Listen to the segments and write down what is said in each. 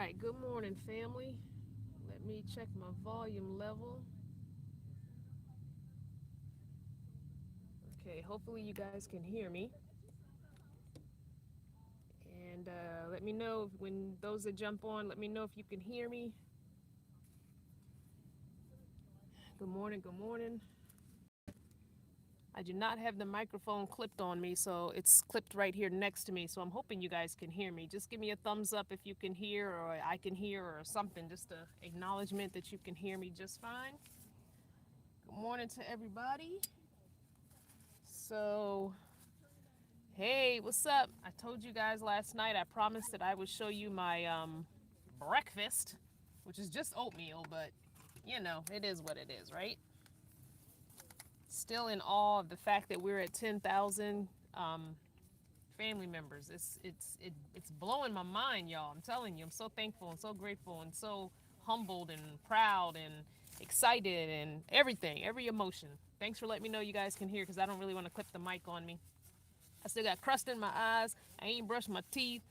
right, good morning, family. Let me check my volume level. Okay, hopefully you guys can hear me. And let me know when those that jump on, let me know if you can hear me. Good morning, good morning. I do not have the microphone clipped on me, so it's clipped right here next to me. So I'm hoping you guys can hear me. Just give me a thumbs up if you can hear, or I can hear, or something. Just a acknowledgement that you can hear me just fine. Good morning to everybody. So, hey, what's up? I told you guys last night, I promised that I would show you my breakfast, which is just oatmeal, but you know, it is what it is, right? Still in awe of the fact that we're at 10,000 family members. It's blowing my mind, y'all. I'm telling you, I'm so thankful and so grateful and so humbled and proud and excited and everything, every emotion. Thanks for letting me know you guys can hear because I don't really want to clip the mic on me. I still got crust in my eyes. I ain't brushed my teeth.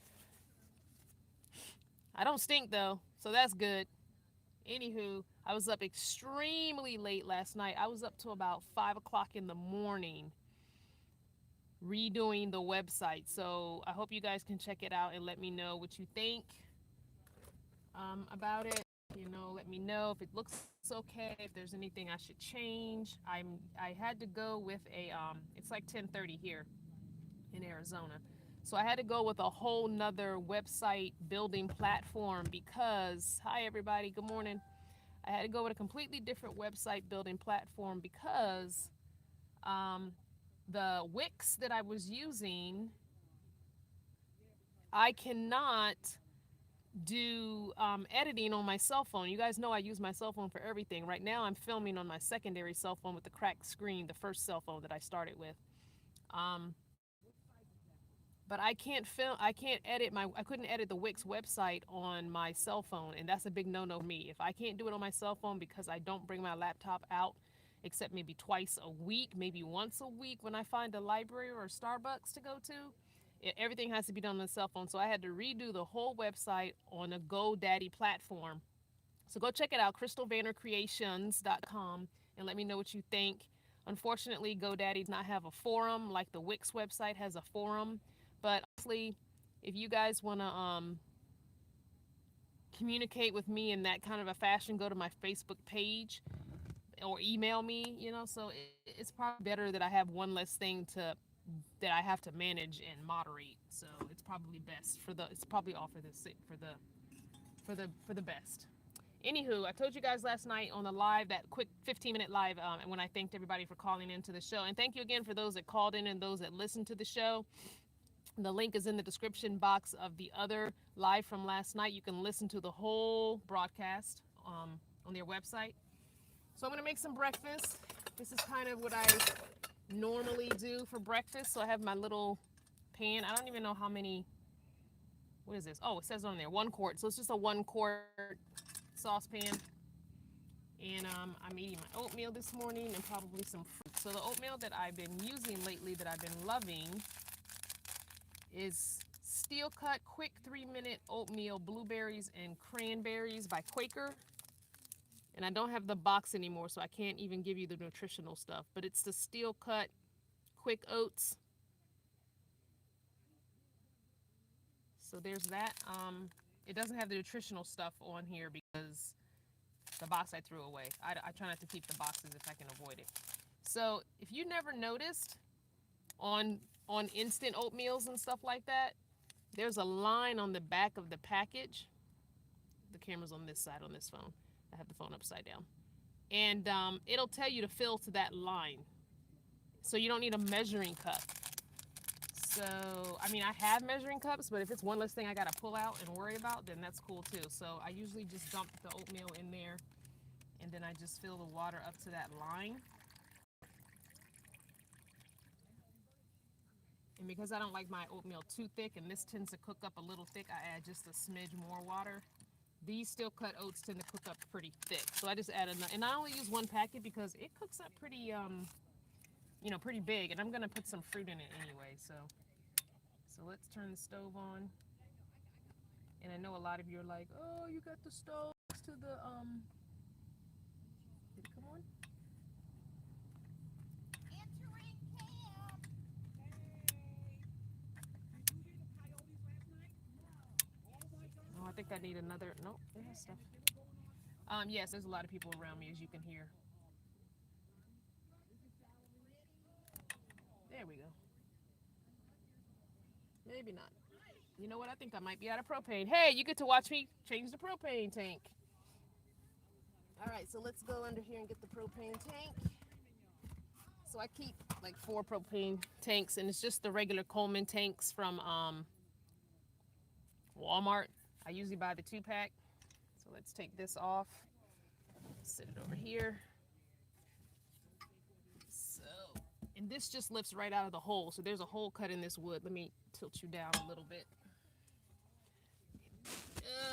I don't stink though, so that's good. Anywho, I was up extremely late last night. I was up to about 5 o'clock in the morning redoing the website. So I hope you guys can check it out and let me know what you think about it. You know, let me know if it looks okay, if there's anything I should change. I had to go with a it's like 10:30 here in Arizona. So I had to go with a whole nother website building platform because, hi everybody, good morning. I had to go with a completely different website building platform because um, the Wix that I was using, I cannot do editing on my cell phone. You guys know I use my cell phone for everything. Right now I'm filming on my secondary cell phone with the cracked screen, the first cell phone that I started with. Um, but I can't edit I couldn't edit the Wix website on my cell phone, and that's a big no-no for me. If I can't do it on my cell phone because I don't bring my laptop out except maybe twice a week, maybe once a week when I find a library or a Starbucks to go to, everything has to be done on the cell phone. So I had to redo the whole website on a GoDaddy platform. So go check it out, crystalvannercreations.com, and let me know what you think. Unfortunately, GoDaddy does not have a forum like the Wix website has a forum. But honestly, if you guys want to communicate with me in that kind of a fashion, go to my Facebook page or email me, you know. So it's probably better that I have one less thing that I have to manage and moderate. So it's probably best it's probably all for the best. Anywho, I told you guys last night on the live, that quick 15-minute live, when I thanked everybody for calling into the show. And thank you again for those that called in and those that listened to the show. The link is in the description box of the other live from last night. You can listen to the whole broadcast on their website. So I'm going to make some breakfast. This is kind of what I normally do for breakfast. So I have my little pan. I don't even know how many. What is this? Oh, it says on there 1 quart. So it's just a 1 quart saucepan. And I'm eating my oatmeal this morning and probably some fruit. So the oatmeal that I've been using lately that I've been loving is Steel Cut Quick 3-Minute Oatmeal Blueberries and Cranberries by Quaker. And I don't have the box anymore, so I can't even give you the nutritional stuff. But it's the Steel Cut Quick Oats. So there's that. It doesn't have the nutritional stuff on here because the box I threw away. I try not to keep the boxes if I can avoid it. So if you never noticed on instant oatmeals and stuff like that, there's a line on the back of the package. The camera's on this side on this phone. I have the phone upside down. And it'll tell you to fill to that line. So you don't need a measuring cup. So, I mean, I have measuring cups, but if it's one less thing I got to pull out and worry about, then that's cool too. So I usually just dump the oatmeal in there, and then I just fill the water up to that line. And because I don't like my oatmeal too thick, and this tends to cook up a little thick, I add just a smidge more water. These Steel Cut oats tend to cook up pretty thick. So I just add enough. And I only use one packet because it cooks up pretty, pretty big. And I'm going to put some fruit in it anyway. So let's turn the stove on. And I know a lot of you are like, oh, you got the stove next to the, did it come on? Oh, I think I need another, nope, it has stuff. Yes, there's a lot of people around me, as you can hear. There we go. Maybe not. You know what? I think I might be out of propane. Hey, you get to watch me change the propane tank. All right, so let's go under here and get the propane tank. So I keep like 4 propane tanks, and it's just the regular Coleman tanks from Walmart. I usually buy the 2-pack. So let's take this off. Sit it over here. So, and this just lifts right out of the hole. So there's a hole cut in this wood. Let me tilt you down a little bit.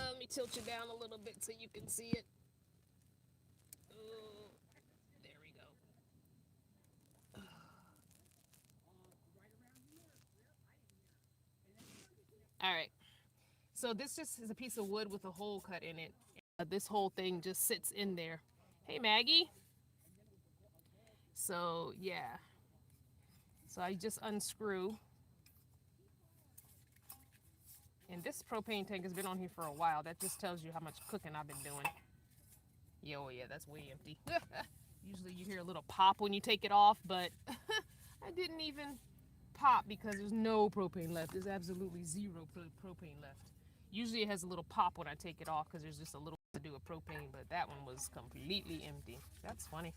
Let me tilt you down a little bit so you can see it. There we go. All right. So this just is a piece of wood with a hole cut in it. This whole thing just sits in there. Hey, Maggie. So, yeah. So I just unscrew. And this propane tank has been on here for a while. That just tells you how much cooking I've been doing. Oh yeah, that's way empty. Usually you hear a little pop when you take it off, but I didn't even pop because there's no propane left. There's absolutely zero propane left. Usually it has a little pop when I take it off because there's just a little to do with propane, but that one was completely empty. That's funny.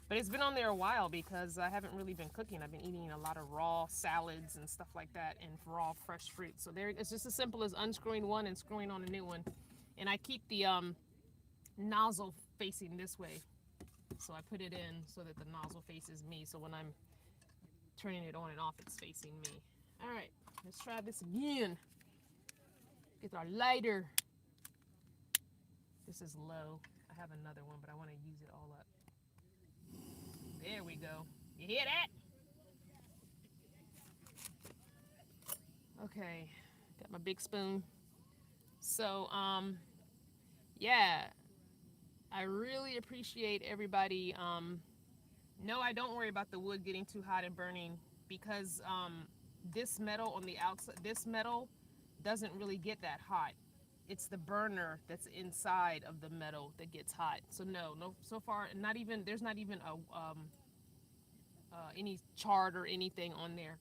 But it's been on there a while because I haven't really been cooking. I've been eating a lot of raw salads and stuff like that and raw fresh fruit. So there, it's just as simple as unscrewing one and screwing on a new one. And I keep the nozzle facing this way. So I put it in so that the nozzle faces me. So when I'm turning it on and off, it's facing me. All right, let's try this again. Get our lighter. This is low. I have another one, but I want to use it all up. There we go. You hear that? Okay, got my big spoon. So, yeah, I really appreciate everybody. No, I don't worry about the wood getting too hot and burning because this metal on the outside, this metal doesn't really get that hot. It's the burner that's inside of the metal that gets hot. So no, so far, not even, there's not even any chart or anything on there.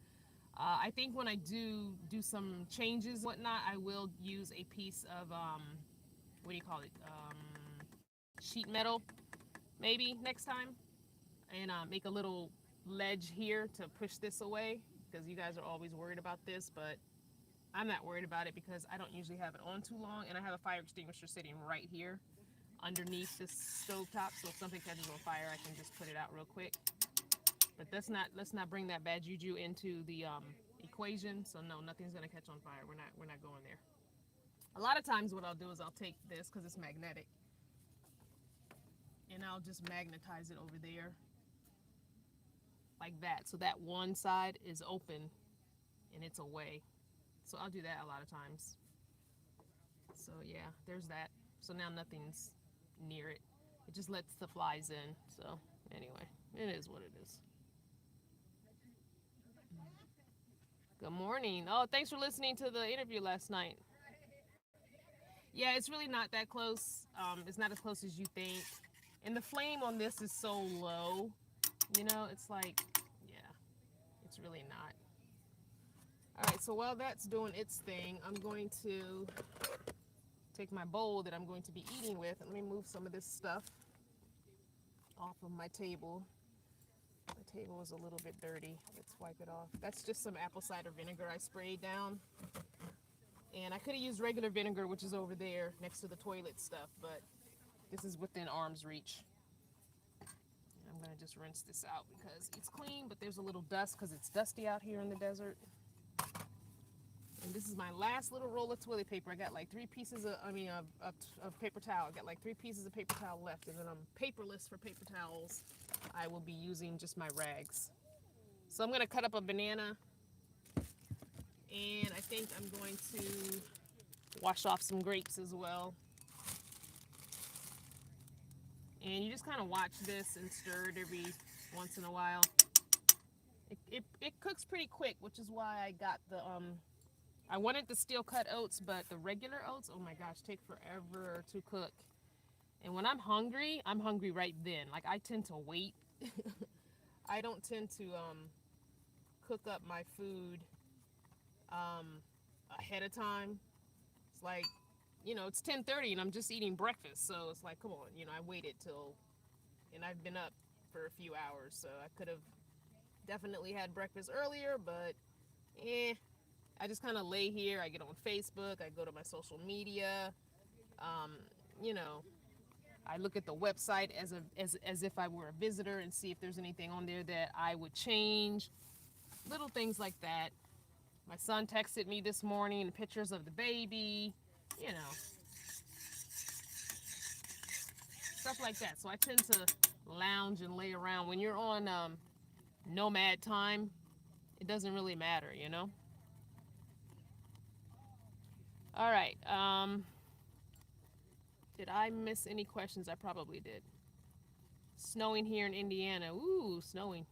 I think when I do some changes, whatnot, I will use a piece of, what do you call it? Sheet metal, maybe next time, and make a little ledge here to push this away because you guys are always worried about this, but I'm not worried about it because I don't usually have it on too long, and I have a fire extinguisher sitting right here underneath this stove top, so if something catches on fire, I can just put it out real quick. But let's not bring that bad juju into the equation. So no, nothing's gonna catch on fire. We're not going there. A lot of times, what I'll do is I'll take this because it's magnetic, and I'll just magnetize it over there like that, so that one side is open and it's away. So I'll do that a lot of times. So yeah, there's that. So now nothing's near it. It just lets the flies in. So anyway, it is what it is. Good morning. Oh, thanks for listening to the interview last night. Yeah, it's really not that close. It's not as close as you think. And the flame on this is so low. You know, it's like, yeah, it's really not. All right, so while that's doing its thing, I'm going to take my bowl that I'm going to be eating with, and let me move some of this stuff off of my table. My table is a little bit dirty. Let's wipe it off. That's just some apple cider vinegar I sprayed down. And I could have used regular vinegar, which is over there next to the toilet stuff, but this is within arm's reach. And I'm gonna just rinse this out because it's clean, but there's a little dust because it's dusty out here in the desert. And this is my last little roll of toilet paper. I got like 3 pieces of paper towel. I got like 3 pieces of paper towel left, and then I'm paperless for paper towels. I will be using just my rags. So I'm gonna cut up a banana, and I think I'm going to Wash off some grapes as well. And you just kind of watch this and stir it every once in a while. It cooks pretty quick, which is why I got the I wanted the steel cut oats, but the regular oats, oh my gosh, take forever to cook. And when I'm hungry right then. Like, I tend to wait. I don't tend to cook up my food ahead of time. It's like, it's 10:30 and I'm just eating breakfast, so it's like, come on, I waited till, and I've been up for a few hours, so I could have definitely had breakfast earlier, but I just kind of lay here. I get on Facebook, I go to my social media, you know, I look at the website as if I were a visitor and see if there's anything on there that I would change, little things like that. My son texted me this morning pictures of the baby, stuff like that. So I tend to lounge and lay around. When you're on nomad time, it doesn't really matter. All right. Did I miss any questions? I probably did. Snowing here in Indiana. Ooh, snowing.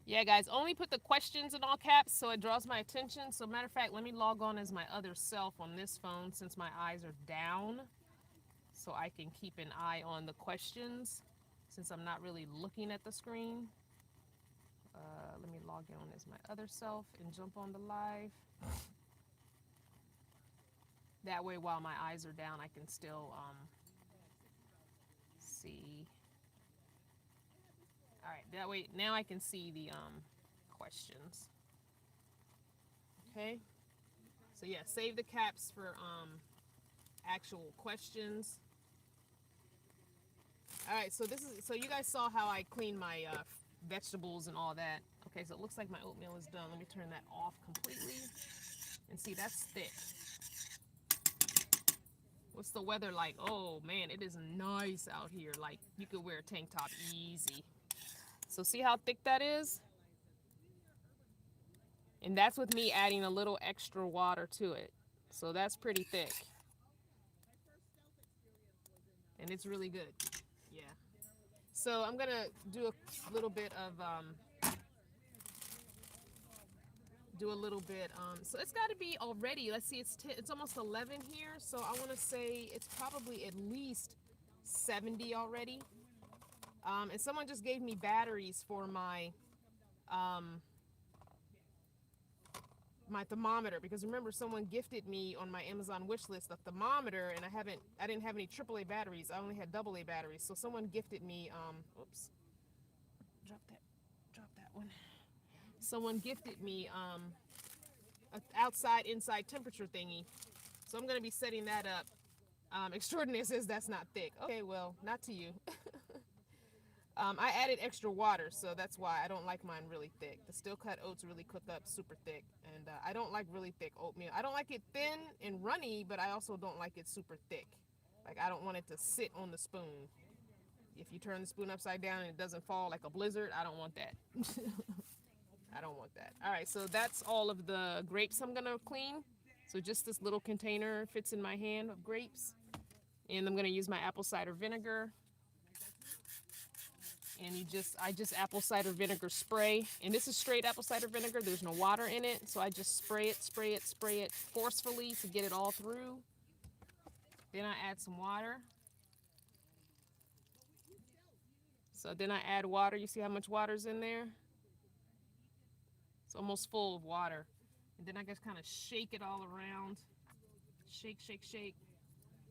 Yeah, guys, only put the questions in all caps so it draws my attention. So, matter of fact, let me log on as my other self on this phone since my eyes are down, so I can keep an eye on the questions since I'm not really looking at the screen. Let me log in as my other self and jump on the live. That way, while my eyes are down, I can still see. All right, that way, now I can see the questions. Okay, so yeah, save the caps for actual questions. All right, so you guys saw how I clean my vegetables and all that. Okay, so it looks like my oatmeal is done. Let me turn that off completely. And see, that's thick. What's the weather like? Oh man, it is nice out here. Like, you could wear a tank top easy. So see how thick that is? And that's with me adding a little extra water to it. So that's pretty thick. And it's really good. Yeah. So I'm gonna do a little bit of so it's got to be already, let's see, it's almost 11 here, so I want to say it's probably at least 70 already. And someone just gave me batteries for my my thermometer, because remember, someone gifted me on my Amazon wish list a thermometer, and I didn't have any AAA batteries. I only had AA batteries. So someone gifted me oops, drop that one. Someone gifted me an outside inside temperature thingy, so I'm going to be setting that up. Extraordinary says that's not thick. Okay, well, not to you. I added extra water, so that's why I don't like mine really thick. The steel cut oats really cook up super thick, and I don't like really thick oatmeal. I don't like it thin and runny, but I also don't like it super thick. Like, I don't want it to sit on the spoon. If you turn the spoon upside down and it doesn't fall like a blizzard, I don't want that. I don't want that. All right, so that's all of the grapes I'm gonna clean. So just this little container fits in my hand of grapes. And I'm gonna use my apple cider vinegar. And I just apple cider vinegar spray. And this is straight apple cider vinegar. There's no water in it. So I just spray it forcefully to get it all through. Then I add some water. So then I add water. You see how much water's in there? It's almost full of water. And then I just kind of shake it all around. Shake, shake, shake.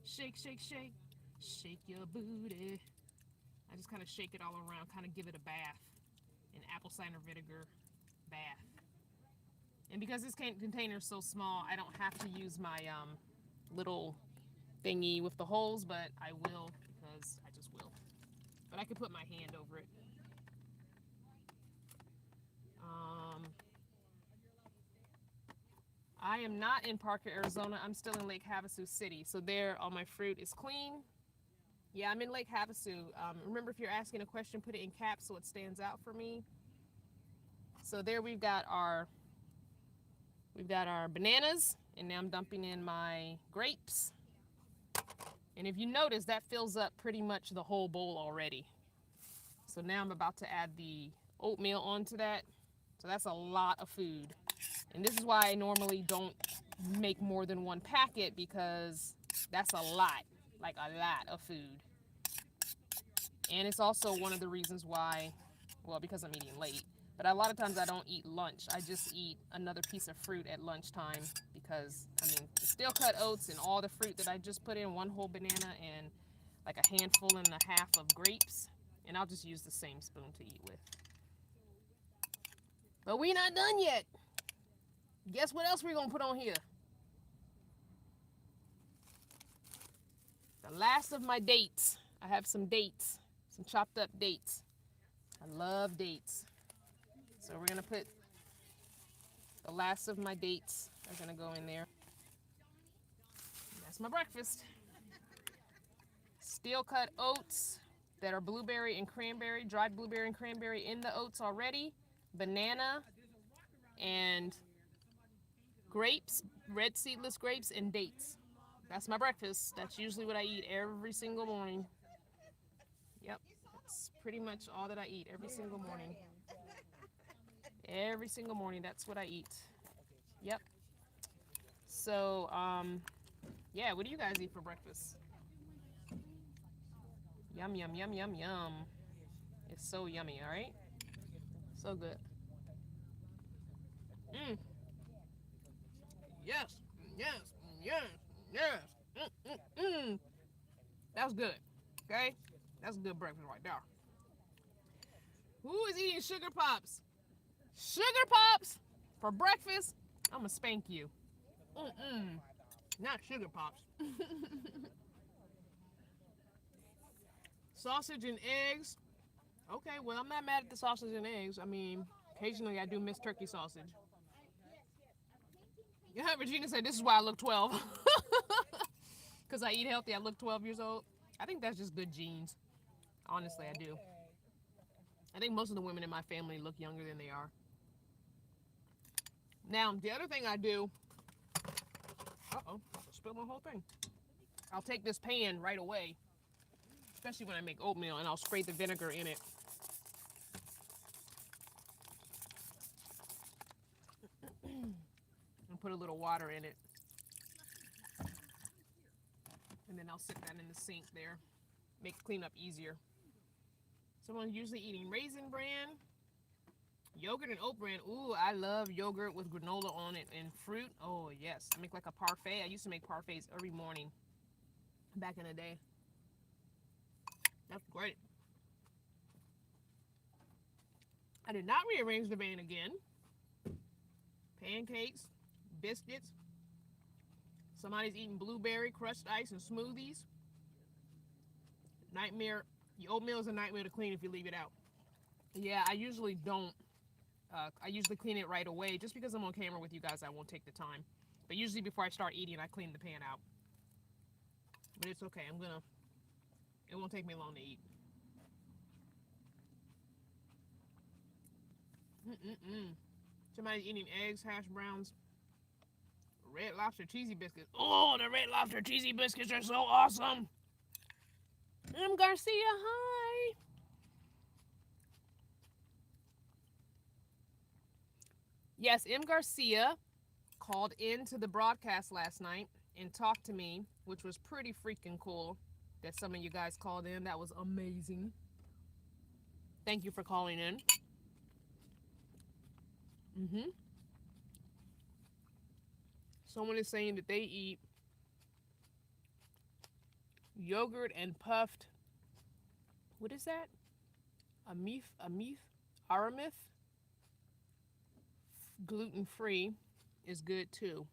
Shake, shake, shake. Shake your booty. I just kind of shake it all around, kind of give it a bath. An apple cider vinegar bath. And because this container is so small, I don't have to use my little thingy with the holes, but I will, because I just will. But I can put my hand over it. I am not in Parker, Arizona. I'm still in Lake Havasu City. So there, all my fruit is clean. Yeah, I'm in Lake Havasu. Remember, if you're asking a question, put it in caps so it stands out for me. So there we've got our bananas. And now I'm dumping in my grapes. And if you notice, that fills up pretty much the whole bowl already. So now I'm about to add the oatmeal onto that. So that's a lot of food. And this is why I normally don't make more than one packet, because that's a lot, like a lot of food. And it's also one of the reasons why, well, because I'm eating late, but a lot of times I don't eat lunch. I just eat another piece of fruit at lunchtime because, I mean, the steel cut oats and all the fruit that I just put in, one whole banana and like a handful and a half of grapes, and I'll just use the same spoon to eat with. But we not done yet. Guess what else we're gonna put on here? The last of my dates. I have some dates, some chopped up dates. I love dates. So we're gonna put the last of my dates are gonna go in there. That's my breakfast. Steel cut oats that are blueberry and cranberry, dried blueberry and cranberry in the oats already. Banana and grapes, red seedless grapes, and dates. That's my breakfast. That's usually what I eat every single morning. Yep, that's pretty much all that I eat every single morning. Every single morning, that's what I eat. Yep. So, yeah, what do you guys eat for breakfast? Yum, yum, yum, yum, yum. It's so yummy, all right? So good. Mm. Yes, yes, yes, yes. That was good, okay? That's a good breakfast right there. Who is eating sugar pops? Sugar pops for breakfast? I'm gonna spank you. Not sugar pops. Sausage and eggs. Okay, well, I'm not mad at the sausage and eggs. I mean, occasionally I do miss turkey sausage. Yeah, Regina said this is why I look 12. Because I eat healthy, I look 12 years old. I think that's just good genes. Honestly, I do. I think most of the women in my family look younger than they are. Now, the other thing I do, uh-oh, I spilled my whole thing. I'll take this pan right away, especially when I make oatmeal, and I'll spray the vinegar in it. And put a little water in it. And then I'll sit that in the sink there. Make cleanup easier. Someone's usually eating Raisin Bran, yogurt and oat bran. Ooh, I love yogurt with granola on it and fruit. Oh, yes. I make like a parfait. I used to make parfaits every morning back in the day. That's great. I did not rearrange the van again. Pancakes, biscuits. Somebody's eating blueberry, crushed ice, and smoothies. Nightmare. Your oatmeal is a nightmare to clean if you leave it out. Yeah, I usually don't. I usually clean it right away. Just because I'm on camera with you guys, I won't take the time. But usually before I start eating, I clean the pan out. But it's okay. It won't take me long to eat. Somebody's eating eggs, hash browns, Red Lobster cheesy biscuits. Oh, the Red Lobster cheesy biscuits are so awesome. Garcia, hi. Yes, M. Garcia called into the broadcast last night and talked to me, which was pretty freaking cool that some of you guys called in. That was amazing. Thank you for calling in. Someone is saying that they eat yogurt and puffed. What is that? Aramith. Gluten-free is good too.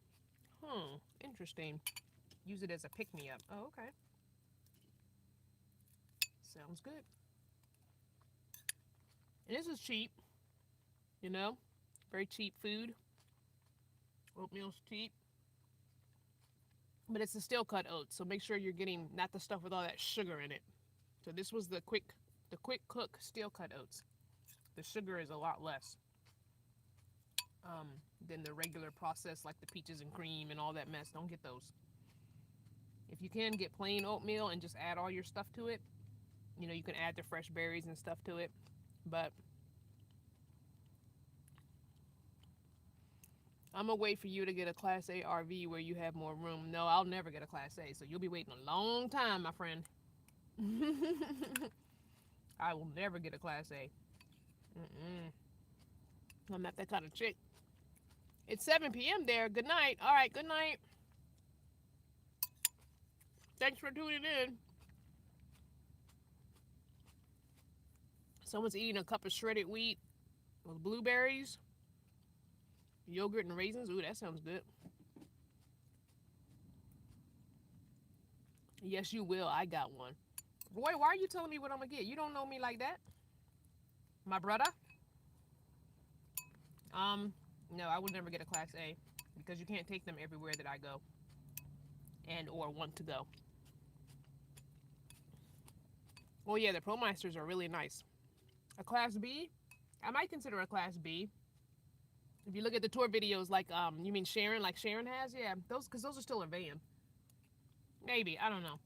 Interesting. Use it as a pick-me-up. Oh, okay. Sounds good. And this is cheap, you know, very cheap food. Oatmeal's cheap. But it's a steel cut oats, so make sure you're getting not the stuff with all that sugar in it. So this was the quick cook steel cut oats. The sugar is a lot less. than the regular process like the peaches and cream and all that mess. Don't get those. If you can, get plain oatmeal and just add all your stuff to it. You know, you can add the fresh berries and stuff to it. But I'm gonna wait for you to get a Class A RV where you have more room. No, I'll never get a Class A, so you'll be waiting a long time, my friend. I will never get a Class A. Mm-mm. I'm not that kind of chick. It's 7 p.m. there. Good night. All right, good night. Thanks for tuning in. Someone's eating a cup of shredded wheat with blueberries, yogurt, and raisins. Ooh, that sounds good. Yes, you will. I got one. Roy, why are you telling me what I'm gonna get? You don't know me like that. My brother? No, I would never get a Class A because you can't take them everywhere that I go and or want to go. Well, yeah, the ProMeisters are really nice. A Class B? I might consider a Class B. If you look at the tour videos, like you mean Sharon, like Sharon has, yeah, those because those are still a van. Maybe I don't know.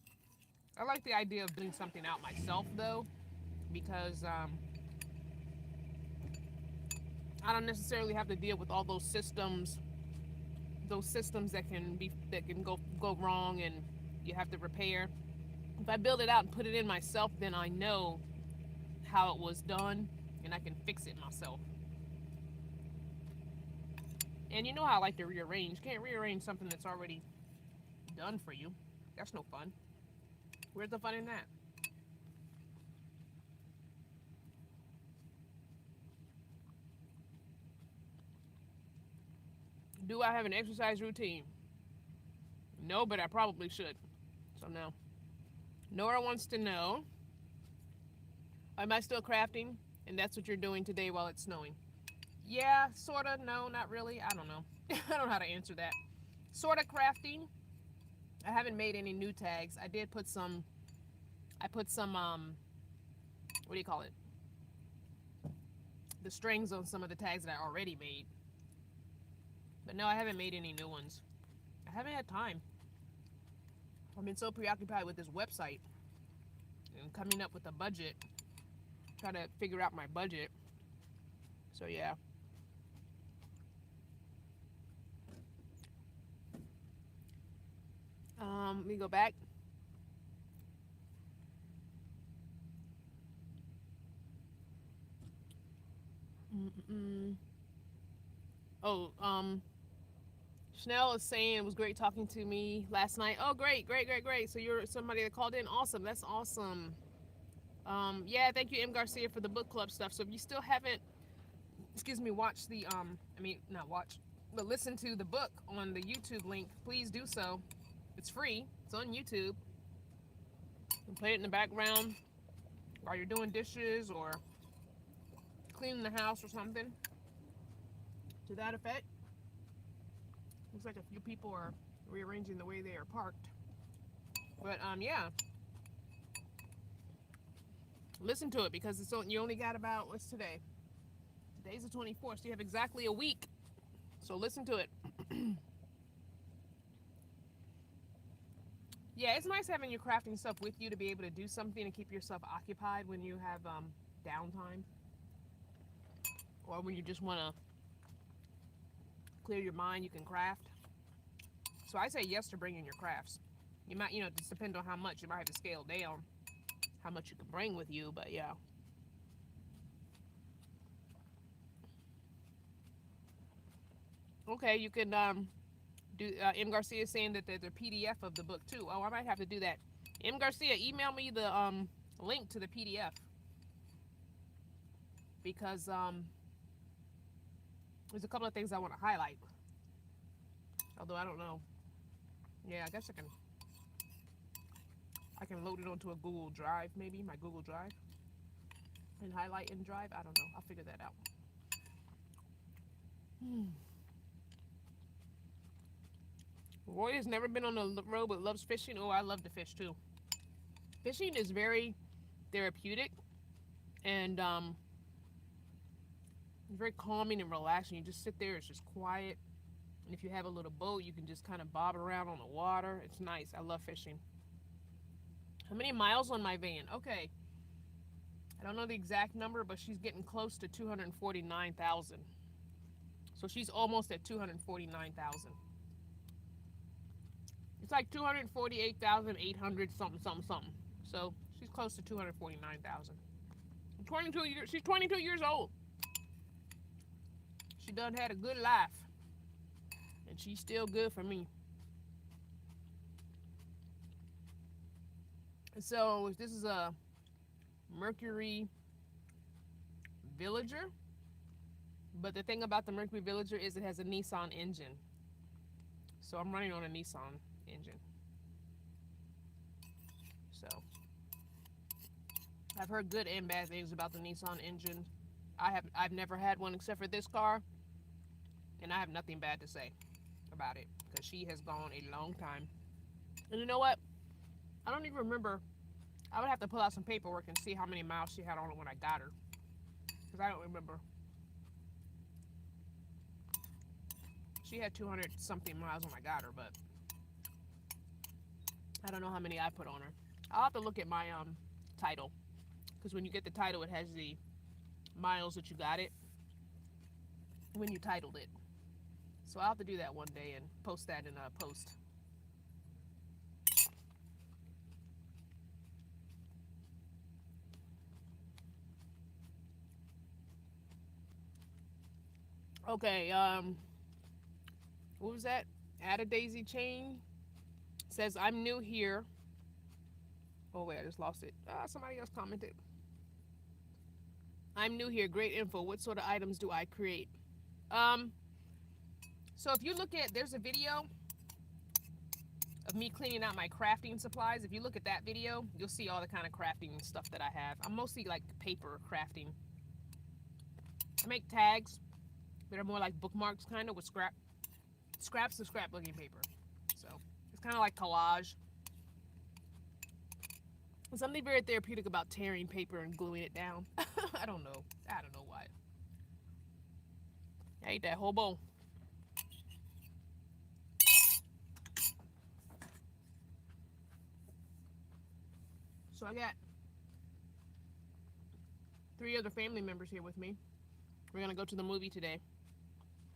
I like the idea of doing something out myself though, because I don't necessarily have to deal with all those systems that can go wrong and you have to repair. If I build it out and put it in myself, then I know how it was done and I can fix it myself. And you know how I like to rearrange. Can't rearrange something that's already done for you. That's no fun. Where's the fun in that? Do I have an exercise routine? No, but I probably should. So no. Nora wants to know, am I still crafting? And that's what you're doing today while it's snowing. Yeah, sorta. No, not really. I don't know. I don't know how to answer that. Sorta crafting. I haven't made any new tags. I put some what do you call it? The strings on some of the tags that I already made. But no, I haven't made any new ones. I haven't had time. I've been so preoccupied with this website and coming up with a budget, trying to figure out my budget. So yeah. Let me go back. Mm-mm. Oh, Chanel is saying it was great talking to me last night. Oh, great, great, great, great. So you're somebody that called in. Awesome. That's awesome. Yeah, thank you, M. Garcia, for the book club stuff. So if you still haven't, excuse me, watch the, I mean, not watch, but listen to the book on the YouTube link, please do so. It's free. It's on YouTube. You can play it in the background while you're doing dishes or cleaning the house or something to that effect. Looks like a few people are rearranging the way they are parked. But yeah, listen to it because it's you only got about, what's today? Today's the 24th, so you have exactly a week. So listen to it. Yeah, it's nice having your crafting stuff with you to be able to do something and keep yourself occupied when you have downtime or when you just want to clear your mind. You can craft. So I say yes to bringing your crafts. You might, just depend on how much. You might have to scale down how much you can bring with you, but yeah. Okay, you can do. M. Garcia is saying that there's a PDF of the book too. Oh, I might have to do that. M. Garcia, email me the link to the PDF because there's a couple of things I want to highlight. Although I don't know. Yeah, I guess I can load it onto a Google Drive, maybe my Google Drive, and highlight in Drive. I don't know. I'll figure that out. Roy has never been on the road but loves fishing. Oh, I love to fish too. Fishing is very therapeutic, and It's very calming and relaxing. You just sit there, it's just quiet. And if you have a little boat, you can just kind of bob around on the water. It's nice. I love fishing. How many miles on my van? Okay. I don't know the exact number, but she's getting close to 249,000. So she's almost at 249,000. It's like 248,800 something something something. So she's close to 249,000. 22 years. She's 22 years old. She done had a good life, and she's still good for me. So this is a Mercury Villager, but the thing about the Mercury Villager is it has a Nissan engine. So I'm running on a Nissan engine. So I've heard good and bad things about the Nissan engine. I've never had one except for this car, and I have nothing bad to say about it because she has gone a long time. And you know what? I don't even remember. I would have to pull out some paperwork and see how many miles she had on it when I got her, because I don't remember. She had 200 something miles when I got her, but I don't know how many I put on her. I'll have to look at my title, because when you get the title, it has the miles that you got it when you titled it. So I'll have to do that one day and post that in a post. Okay, what was that? Add a daisy chain. Says, I'm new here. Oh, wait, I just lost it. Somebody else commented. I'm new here. Great info. What sort of items do I create? Um, so if you look at, there's a video of me cleaning out my crafting supplies. If you look at that video, you'll see all the kind of crafting stuff that I have. I'm mostly like paper crafting. I make tags that are more like bookmarks, kind of with scraps of scrapbooking paper. So it's kind of like collage. There's something very therapeutic about tearing paper and gluing it down. I don't know. I don't know why. I ate that whole bowl. So I got 3 other family members here with me. We're gonna go to the movie today.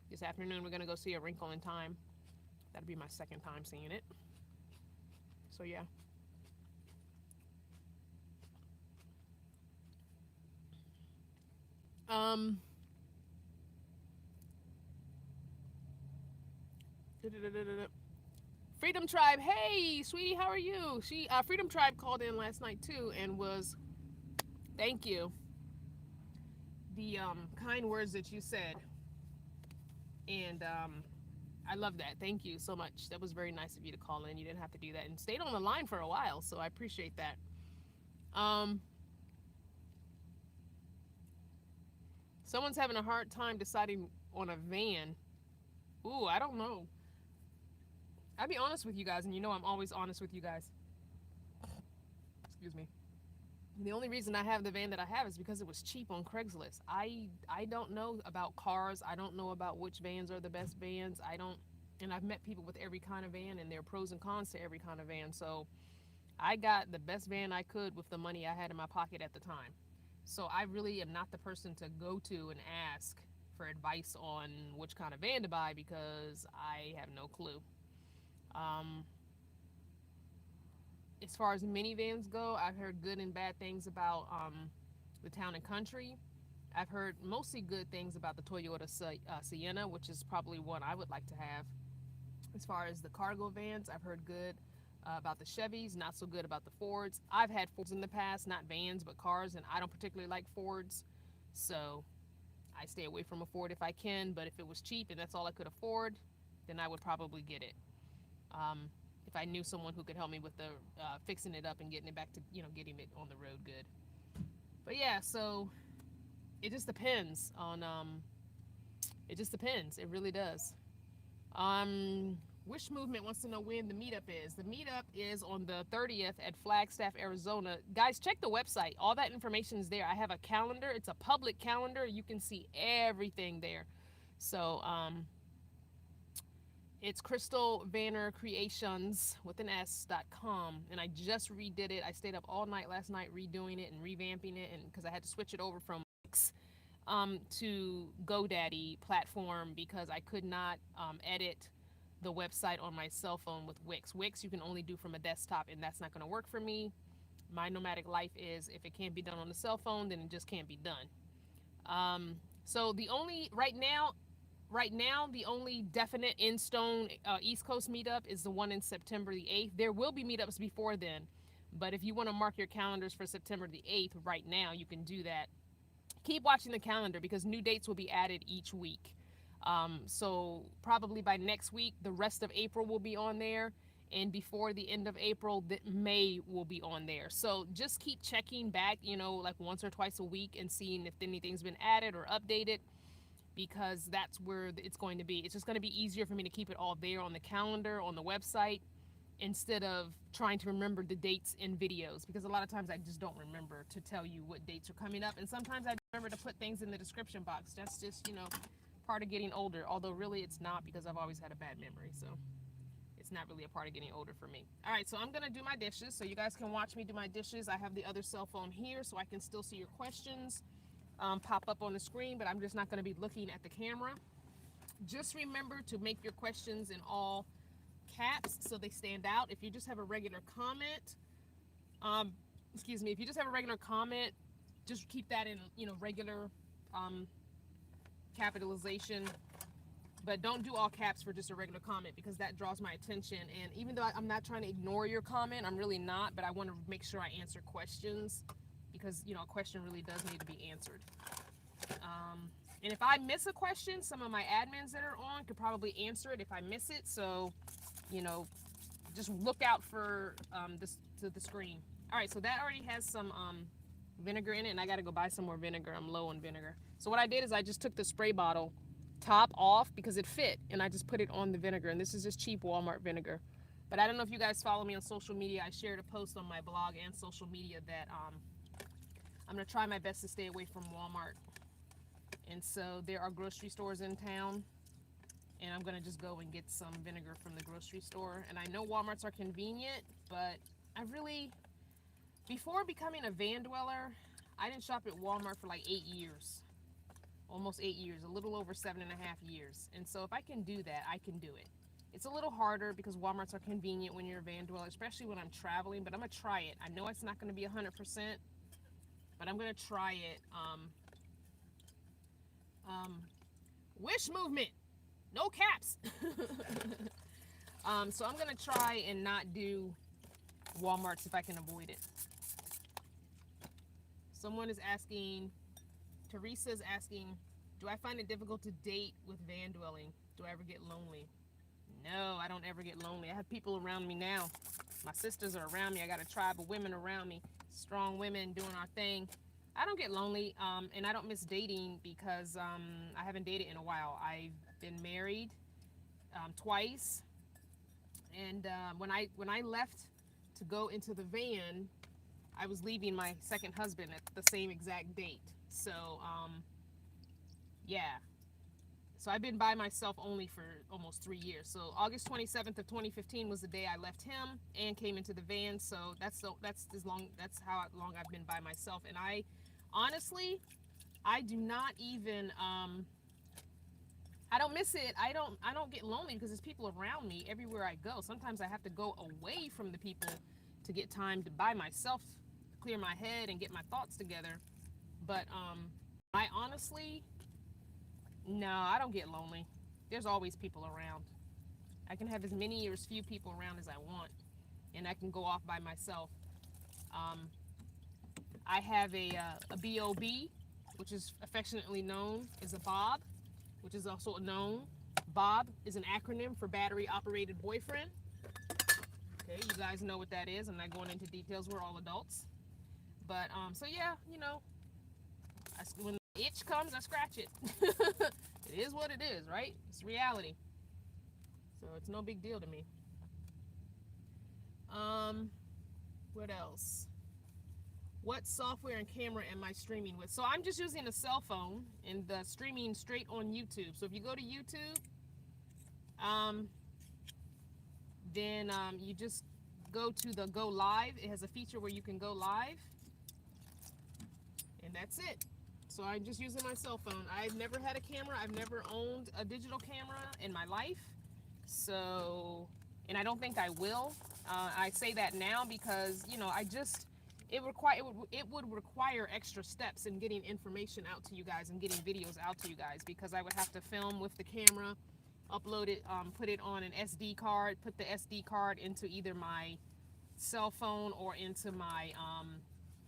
This afternoon, we're gonna go see A Wrinkle in Time. That'll be my second time seeing it. So yeah. Um. Freedom Tribe, hey sweetie, how are you? Freedom Tribe called in last night too and was, thank you, the kind words that you said, and I love that. Thank you so much. That was very nice of you to call in. You didn't have to do that and stayed on the line for a while, so I appreciate that. Someone's having a hard time deciding on a van. Ooh, I don't know. I'll be honest with you guys, and you know I'm always honest with you guys. Excuse me. The only reason I have the van that I have is because it was cheap on Craigslist. I don't know about cars. I don't know about which vans are the best vans. And I've met people with every kind of van, and there are pros and cons to every kind of van. So I got the best van I could with the money I had in my pocket at the time. So I really am not the person to go to and ask for advice on which kind of van to buy because I have no clue. As far as minivans go, I've heard good and bad things about the Town and Country. I've heard mostly good things about the Toyota Sienna, which is probably one I would like to have. As far as the cargo vans, I've heard good about the Chevys, not so good about the Fords. I've had Fords in the past, not vans, but cars, and I don't particularly like Fords. So I stay away from a Ford if I can, but if it was cheap and that's all I could afford, then I would probably get it. If I knew someone who could help me with the fixing it up and getting it back to, getting it on the road good. But yeah, so it just depends on, it just depends. It really does. Wish Movement wants to know when the meetup is. The meetup is on the 30th at Flagstaff, Arizona. Guys, check the website. All that information is there. I have a calendar. It's a public calendar. You can see everything there. So, it's Crystal Vanner Creations with an S.com, and I just redid it. I stayed up all night last night redoing it and revamping it, and because I had to switch it over from Wix to GoDaddy platform because I could not edit the website on my cell phone with Wix. Wix you can only do from a desktop, and that's not going to work for me. My nomadic life is if it can't be done on the cell phone, then it just can't be done. So the only right now the only definite in stone East Coast meetup is the one in September the 8th. There will be meetups before then, but if you want to mark your calendars for September the 8th right now, you can do that. Keep watching the calendar because new dates will be added each week. So probably by next week, the rest of April will be on there. And before the end of April, May will be on there. So just keep checking back, like once or twice a week and seeing if anything's been added or updated, because that's where it's going to be. It's just going to be easier for me to keep it all there on the calendar, on the website, instead of trying to remember the dates in videos, because a lot of times I just don't remember to tell you what dates are coming up. And sometimes I remember to put things in the description box. That's just, part of getting older, although really it's not, because I've always had a bad memory. So it's not really a part of getting older for me. All right, so I'm gonna do my dishes so you guys can watch me do my dishes. I have the other cell phone here so I can still see your questions pop up on the screen, but I'm just not gonna be looking at the camera. Just remember to make your questions in all caps so they stand out. If you just have a regular comment, if you just have a regular comment, just keep that in, regular capitalization, but don't do all caps for just a regular comment, because that draws my attention. And even though I'm not trying to ignore your comment, I'm really not, but I want to make sure I answer questions, because a question really does need to be answered. And if I miss a question, some of my admins that are on could probably answer it if I miss it. So just look out for this to the screen. All right, so that already has some vinegar in it, and I got to go buy some more vinegar. I'm low on vinegar. So what I did is I just took the spray bottle top off because it fit, and I just put it on the vinegar, and this is just cheap Walmart vinegar. But I don't know if you guys follow me on social media. I shared a post on my blog and social media that I'm going to try my best to stay away from Walmart. And so there are grocery stores in town, and I'm going to just go and get some vinegar from the grocery store. And I know Walmarts are convenient, but before becoming a van dweller, I didn't shop at Walmart for like 8 years. Almost 8 years, a little over 7.5 years. And so if I can do that, I can do it. It's a little harder because Walmarts are convenient when you're a van dweller, especially when I'm traveling, but I'm going to try it. I know it's not going to be 100%, but I'm going to try it. Wish Movement, no caps. So I'm going to try and not do Walmarts if I can avoid it. Someone is asking, Teresa's asking, do I find it difficult to date with van dwelling? Do I ever get lonely? No, I don't ever get lonely. I have people around me now. My sisters are around me. I got a tribe of women around me, strong women doing our thing. I don't get lonely, and I don't miss dating because I haven't dated in a while. I've been married twice, and when I left to go into the van, I was leaving my second husband at the same exact date. So, yeah. So I've been by myself only for almost 3 years. So August 27th of 2015 was the day I left him and came into the van. So that's how long I've been by myself. And I honestly, I do not even I don't miss it. I don't get lonely because there's people around me everywhere I go. Sometimes I have to go away from the people to get time to by myself, clear my head and get my thoughts together. But I honestly, no, I don't get lonely. There's always people around. I can have as many or as few people around as I want, and I can go off by myself. I have a BOB, which is affectionately known as a Bob, which is also known. Bob is an acronym for battery operated boyfriend. Okay, you guys know what that is. I'm not going into details. We're all adults. But, so yeah, when the itch comes, I scratch it. It is what it is, right? It's reality. So it's no big deal to me. Um, what else? What software and camera am I streaming with? So I'm just using a cell phone and the streaming straight on YouTube. So if you go to YouTube, um, then you just go to the go live. It has a feature where you can go live, and that's it. So I'm just using my cell phone. I've never had a camera. I've never owned a digital camera in my life. So, and I don't think I will. I say that now because, you know, it would require extra steps in getting information out to you guys and getting videos out to you guys, because I would have to film with the camera, upload it, put it on an SD card, put the SD card into either my cell phone or into my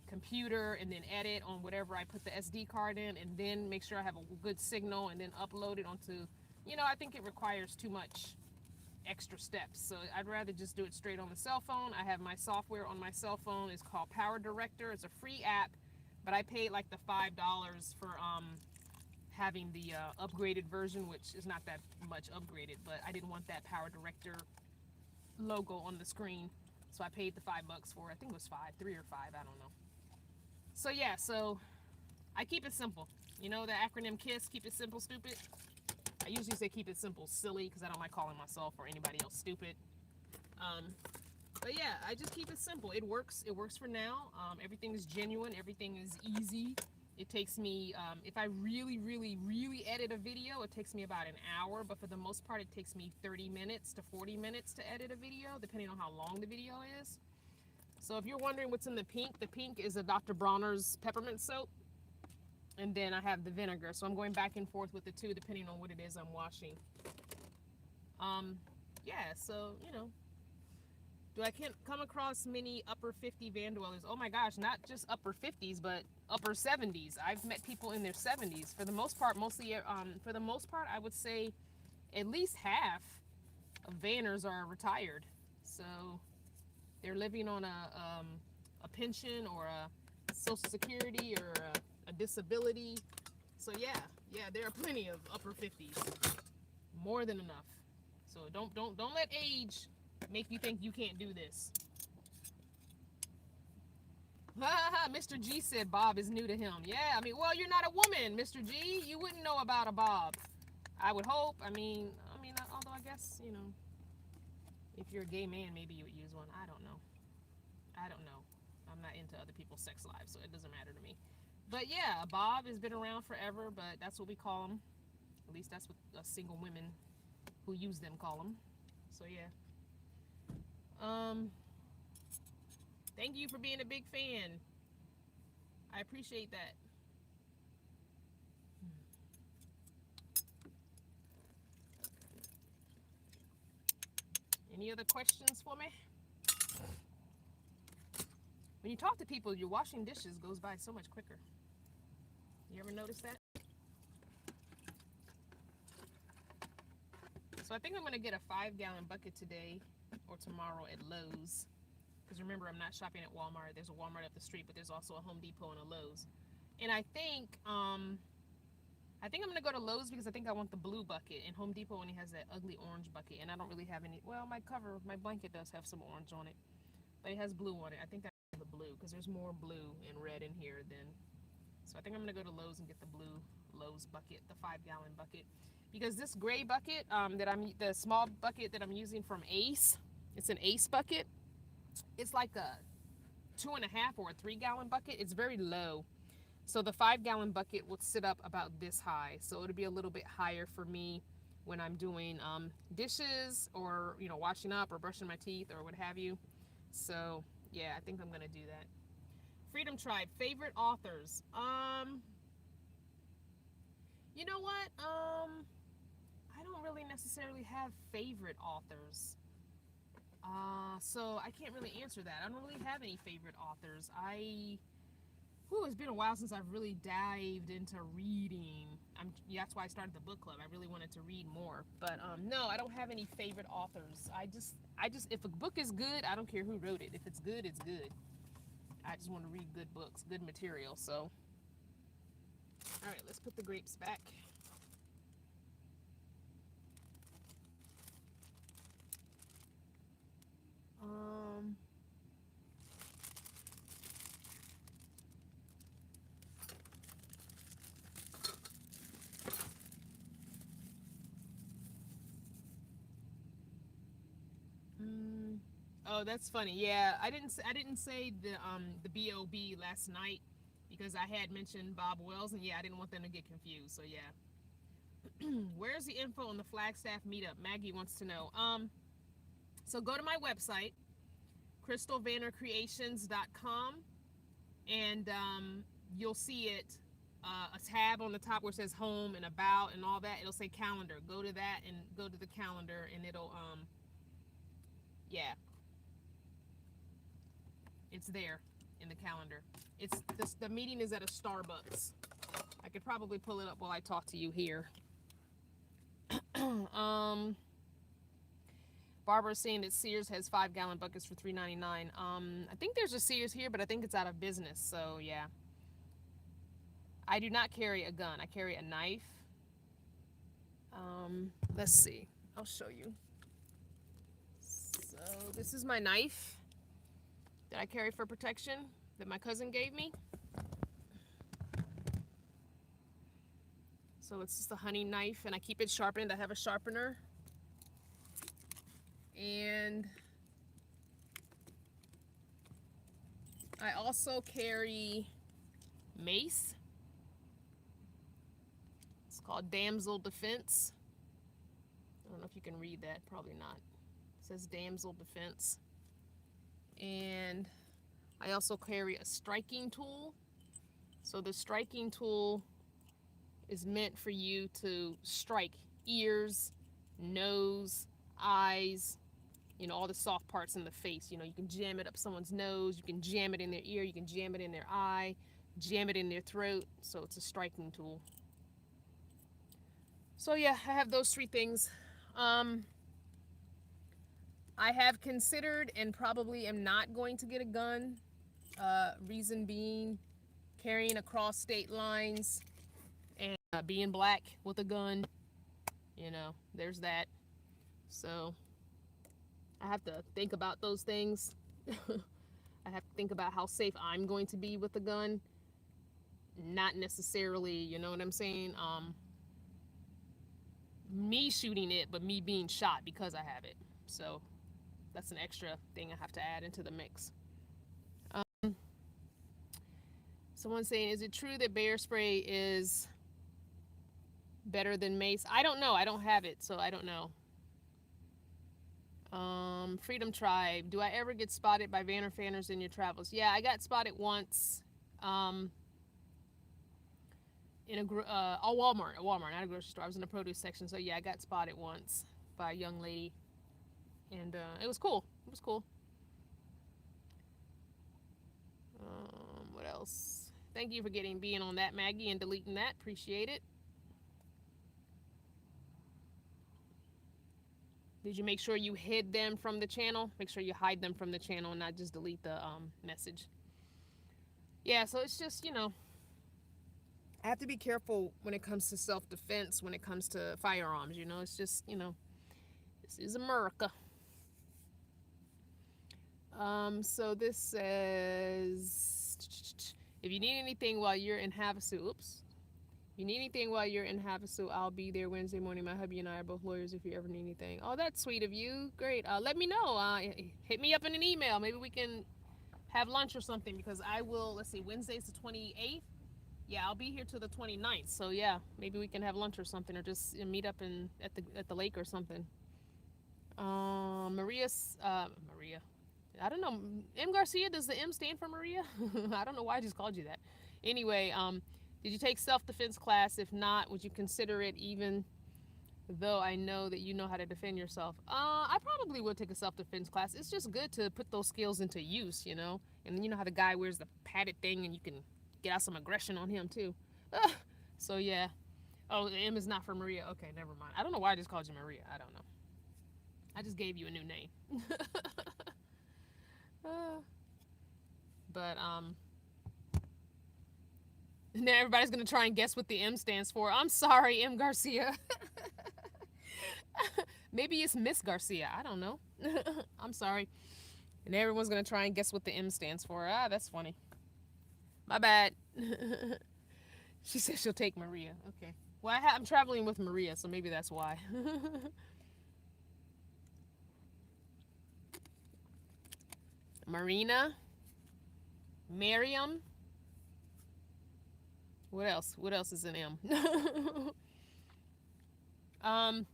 computer, and then edit on whatever I put the SD card in, and then make sure I have a good signal, and then upload it onto, you know, I think it requires too much extra steps. So I'd rather just do it straight on the cell phone. I have my software on my cell phone. It's called Power Director. It's a free app, but I paid like the $5 for having the upgraded version, which is not that much upgraded, but I didn't want that Power Director logo on the screen, so I paid the $5 for it. I think it was 3 or 5, I don't know. So yeah, so I keep it simple. You know the acronym KISS, keep it simple, stupid? I usually say keep it simple, silly, because I don't like calling myself or anybody else stupid. But yeah, I just keep it simple. It works. It works for now. Everything is genuine. Everything is easy. It takes me, if I really, really, really edit a video, it takes me about an hour. But for the most part, it takes me 30 minutes to 40 minutes to edit a video, depending on how long the video is. So if you're wondering what's in the pink is a Dr. Bronner's peppermint soap. And then I have the vinegar. So I'm going back and forth with the two depending on what it is I'm washing. Yeah, so, you know. Do I come across many upper 50 van dwellers? Oh my gosh, not just upper 50s, but upper 70s. I've met people in their 70s. For the most part, I would say at least half of vanners are retired. So they're living on a pension or a Social Security or a disability. So yeah, there are plenty of upper 50s, more than enough. So don't let age make you think you can't do this. Mr. G said Bob is new to him. Yeah, I mean, well, you're not a woman, Mr. G. You wouldn't know about a Bob. I would hope. I mean, although I guess, you know, if you're a gay man, maybe you would use one. I don't know. I'm not into other people's sex lives, so it doesn't matter to me. But yeah, Bob has been around forever, but that's what we call him. At least that's what single women who use them call him. So yeah. Thank you for being a big fan. I appreciate that. Any other questions for me? When you talk to people, your washing dishes goes by so much quicker. You ever notice that? So I think I'm going to get a 5-gallon bucket today or tomorrow at Lowe's. Because remember, I'm not shopping at Walmart. There's a Walmart up the street, but there's also a Home Depot and a Lowe's. And I think I'm going to go to Lowe's because I think I want the blue bucket. And Home Depot only has that ugly orange bucket. And I don't really have any. Well, my blanket does have some orange on it. But it has blue on it. I think I have the blue because there's more blue and red in here than. So I think I'm going to go to Lowe's and get the blue Lowe's bucket, the 5-gallon bucket. Because this gray bucket, the small bucket that I'm using from Ace, it's an Ace bucket. It's like a 2.5 or a 3-gallon bucket. It's very low. So the 5-gallon bucket will sit up about this high. So it'll be a little bit higher for me when I'm doing dishes or, you know, washing up or brushing my teeth or what have you. So yeah, I think I'm going to do that. Freedom Tribe, favorite authors. You know what? I don't really necessarily have favorite authors. So I can't really answer that. I don't really have any favorite authors. It's been a while since I've really dived into reading. That's why I started the book club. I really wanted to read more. But no, I don't have any favorite authors. I just if a book is good, I don't care who wrote it. If it's good, it's good. I just want to read good books, good material. So, all right, let's put the grapes back. Oh, that's funny. Yeah, I didn't say the B.O.B. last night because I had mentioned Bob Wells, and yeah, I didn't want them to get confused. So yeah. Where's the info on the Flagstaff meetup? Maggie wants to know. So go to my website, crystalvannercreations.com, and you'll see it, a tab on the top where it says home and about and all that. It'll say calendar. Go to that and go to the calendar, and it'll yeah, it's there in the calendar. It's this, the meeting is at a Starbucks. I could probably pull it up while I talk to you here. Barbara's saying that Sears has 5-gallon buckets for $3.99. I think there's a Sears here, but I think it's out of business. So yeah. I do not carry a gun. I carry a knife. Let's see. I'll show you. So this is my knife that I carry for protection that my cousin gave me. So it's just a hunting knife, and I keep it sharpened. I have a sharpener. And I also carry mace. It's called Damsel Defense. I don't know if you can read that. Probably not. It says Damsel Defense. And I also carry a striking tool. So the striking tool is meant for you to strike ears, nose, eyes, you know, all the soft parts in the face. You know, you can jam it up someone's nose, you can jam it in their ear, you can jam it in their eye, jam it in their throat. So it's a striking tool. So yeah, I have those 3 things. I have considered and probably am not going to get a gun. Reason being, carrying across state lines and being black with a gun, you know, there's that. So I have to think about those things. I have to think about how safe I'm going to be with the gun. Not necessarily, you know what I'm saying? Me shooting it, but me being shot because I have it. So that's an extra thing I have to add into the mix. Someone's saying, is it true that bear spray is better than mace? I don't know. I don't have it, so I don't know. Freedom Tribe. Do I ever get spotted by Vanner fanners in your travels? Yeah, I got spotted once. In a Walmart, not a grocery store. I was in the produce section, so yeah, I got spotted once by a young lady, and it was cool. It was cool. What else? Thank you for being on that, Maggie, and deleting that. Appreciate it. Did you make sure you hid them from the channel? Make sure you hide them from the channel and not just delete the message. Yeah, so it's just, you know, I have to be careful when it comes to self-defense, when it comes to firearms, you know. It's just, you know, this is America. So this says, if you need anything while you're in Havasu, oops. If you need anything while you're in Havasu, I'll be there Wednesday morning. My hubby and I are both lawyers if you ever need anything. Oh, that's sweet of you. Great. Let me know. Hit me up in an email. Maybe we can have lunch or something, because I will, let's see, Wednesday's the 28th. Yeah, I'll be here till the 29th. So yeah, maybe we can have lunch or something, or just meet up at the lake or something. Maria. I don't know. M. Garcia, does the M stand for Maria? I don't know why I just called you that. Anyway, did you take self-defense class? If not, would you consider it, even though I know that you know how to defend yourself? I probably would take a self-defense class. It's just good to put those skills into use, you know? And you know how the guy wears the padded thing and you can get out some aggression on him too. So yeah. Oh, the M is not for Maria. Okay, never mind. I don't know why I just called you Maria. I don't know. I just gave you a new name. But now everybody's gonna try and guess what the M stands for. I'm sorry, M. Garcia. Maybe it's Miss Garcia. I don't know. I'm sorry. And everyone's gonna try and guess what the M stands for. Ah, that's funny. My bad. She said she'll take Maria. Okay. Well, I'm traveling with Maria, so maybe that's why. Marina, Miriam. What else? What else is an M? um,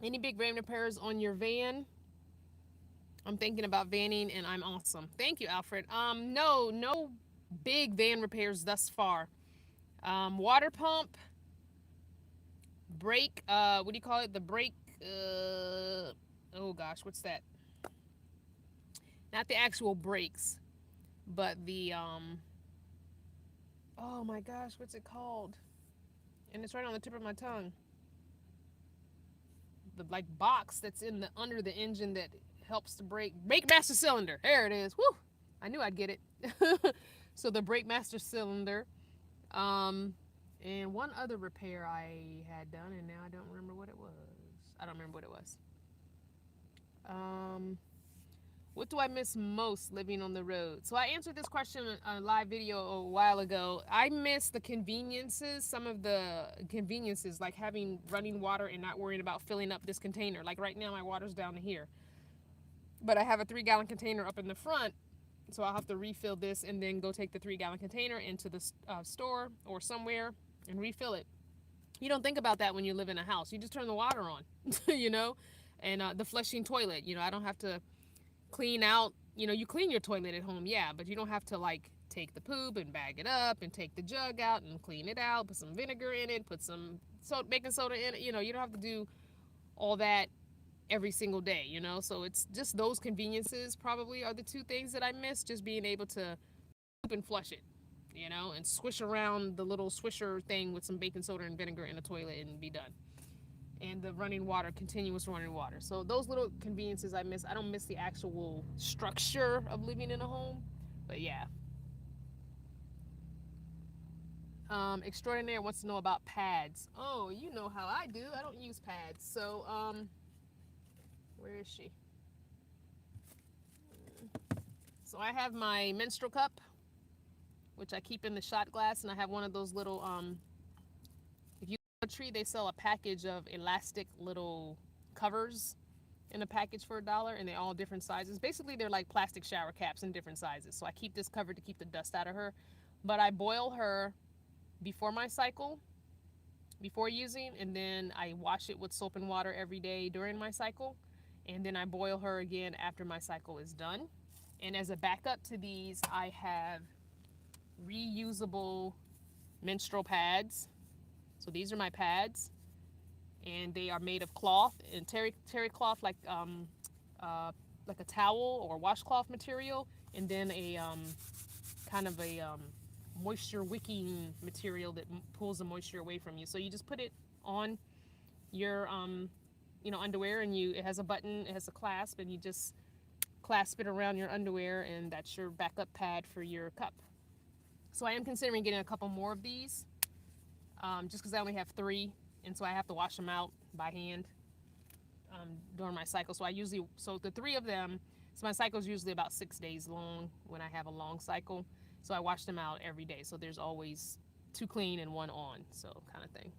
any big van repairs on your van? I'm thinking about vanning and I'm awesome. Thank you, Alfred. No, no big van repairs thus far. Water pump, brake, what do you call it? The brake, oh gosh, what's that? Not the actual brakes, but the, oh my gosh, what's it called? And it's right on the tip of my tongue. The like box that's in the under the engine that helps the brake master cylinder. There it is. Woo! I knew I'd get it. So the brake master cylinder, um, and one other repair I had done, and now I don't remember what it was. I don't remember what it was. Um, what do I miss most living on the road? So I answered this question on a live video a while ago. I miss the conveniences, some of the conveniences, like having running water and not worrying about filling up this container. Like right now, my water's down to here. But I have a 3-gallon container up in the front, so I'll have to refill this and then go take the 3-gallon container into the store or somewhere and refill it. You don't think about that when you live in a house. You just turn the water on, you know? And the flushing toilet, you know, I don't have to clean out, you know, you clean your toilet at home, yeah, but you don't have to like take the poop and bag it up and take the jug out and clean it out, put some vinegar in it, put some baking soda in it, you know, you don't have to do all that every single day, you know. So it's just those conveniences probably are the two things that I miss, just being able to poop and flush it, you know, and swish around the little swisher thing with some baking soda and vinegar in the toilet and be done. And the running water, continuous running water. So those little conveniences I miss. I don't miss the actual structure of living in a home, but yeah. Extraordinaire wants to know about pads. Oh, you know how I do. I don't use pads. So where is she? So I have my menstrual cup, which I keep in the shot glass, and I have one of those little if you go to a tree, they sell a package of elastic little covers in a package for $1, and they're all different sizes. Basically, they're like plastic shower caps in different sizes. So I keep this covered to keep the dust out of her. But I boil her before my cycle, before using, and then I wash it with soap and water every day during my cycle, and then I boil her again after my cycle is done. And as a backup to these, I have reusable menstrual pads. So these are my pads, and they are made of cloth and terry cloth, like a towel or washcloth material, and then a kind of a moisture wicking material that pulls the moisture away from you. So you just put it on your you know, underwear, and it has a button, it has a clasp, and you just clasp it around your underwear, and that's your backup pad for your cup. So I am considering getting a couple more of these, just because I only have 3, and so I have to wash them out by hand during my cycle. So the 3 of them, so my cycle is usually about 6 days long when I have a long cycle. So I wash them out every day. So there's always 2 clean and 1 on, so kind of thing.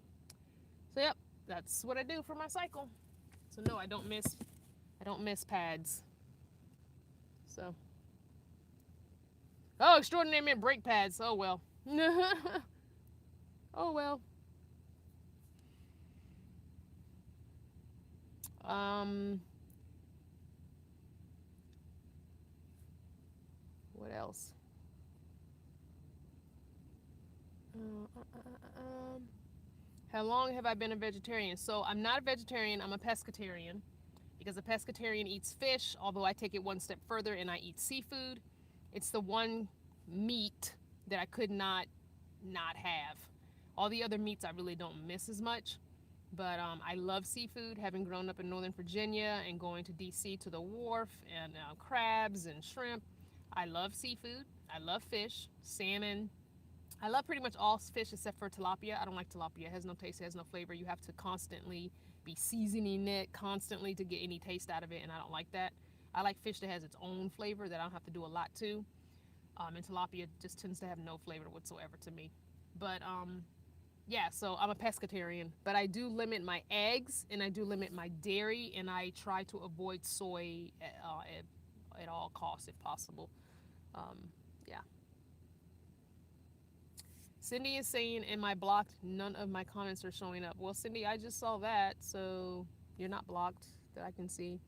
So yep, that's what I do for my cycle. So no, I don't miss pads. So, oh, extraordinary meant brake pads. Oh well. Oh well. What else? How long have I been a vegetarian? So I'm not a vegetarian, I'm a pescatarian, because a pescatarian eats fish, although I take it one step further and I eat seafood. It's the one meat that I could not have. All the other meats I really don't miss as much, but I love seafood, having grown up in Northern Virginia and going to DC to the wharf, and crabs and shrimp. I love seafood. I love fish, salmon. I love pretty much all fish except for tilapia. I don't like tilapia. It has no taste. It has no flavor. You have to constantly be seasoning it constantly to get any taste out of it, and I don't like that. I like fish that has its own flavor that I don't have to do a lot to. And tilapia just tends to have no flavor whatsoever to me. But yeah, so I'm a pescatarian, but I do limit my eggs and I do limit my dairy, and I try to avoid soy at all costs if possible. Yeah. Cindy is saying, am I blocked? None of my comments are showing up. Well, Cindy, I just saw that, so you're not blocked that I can see.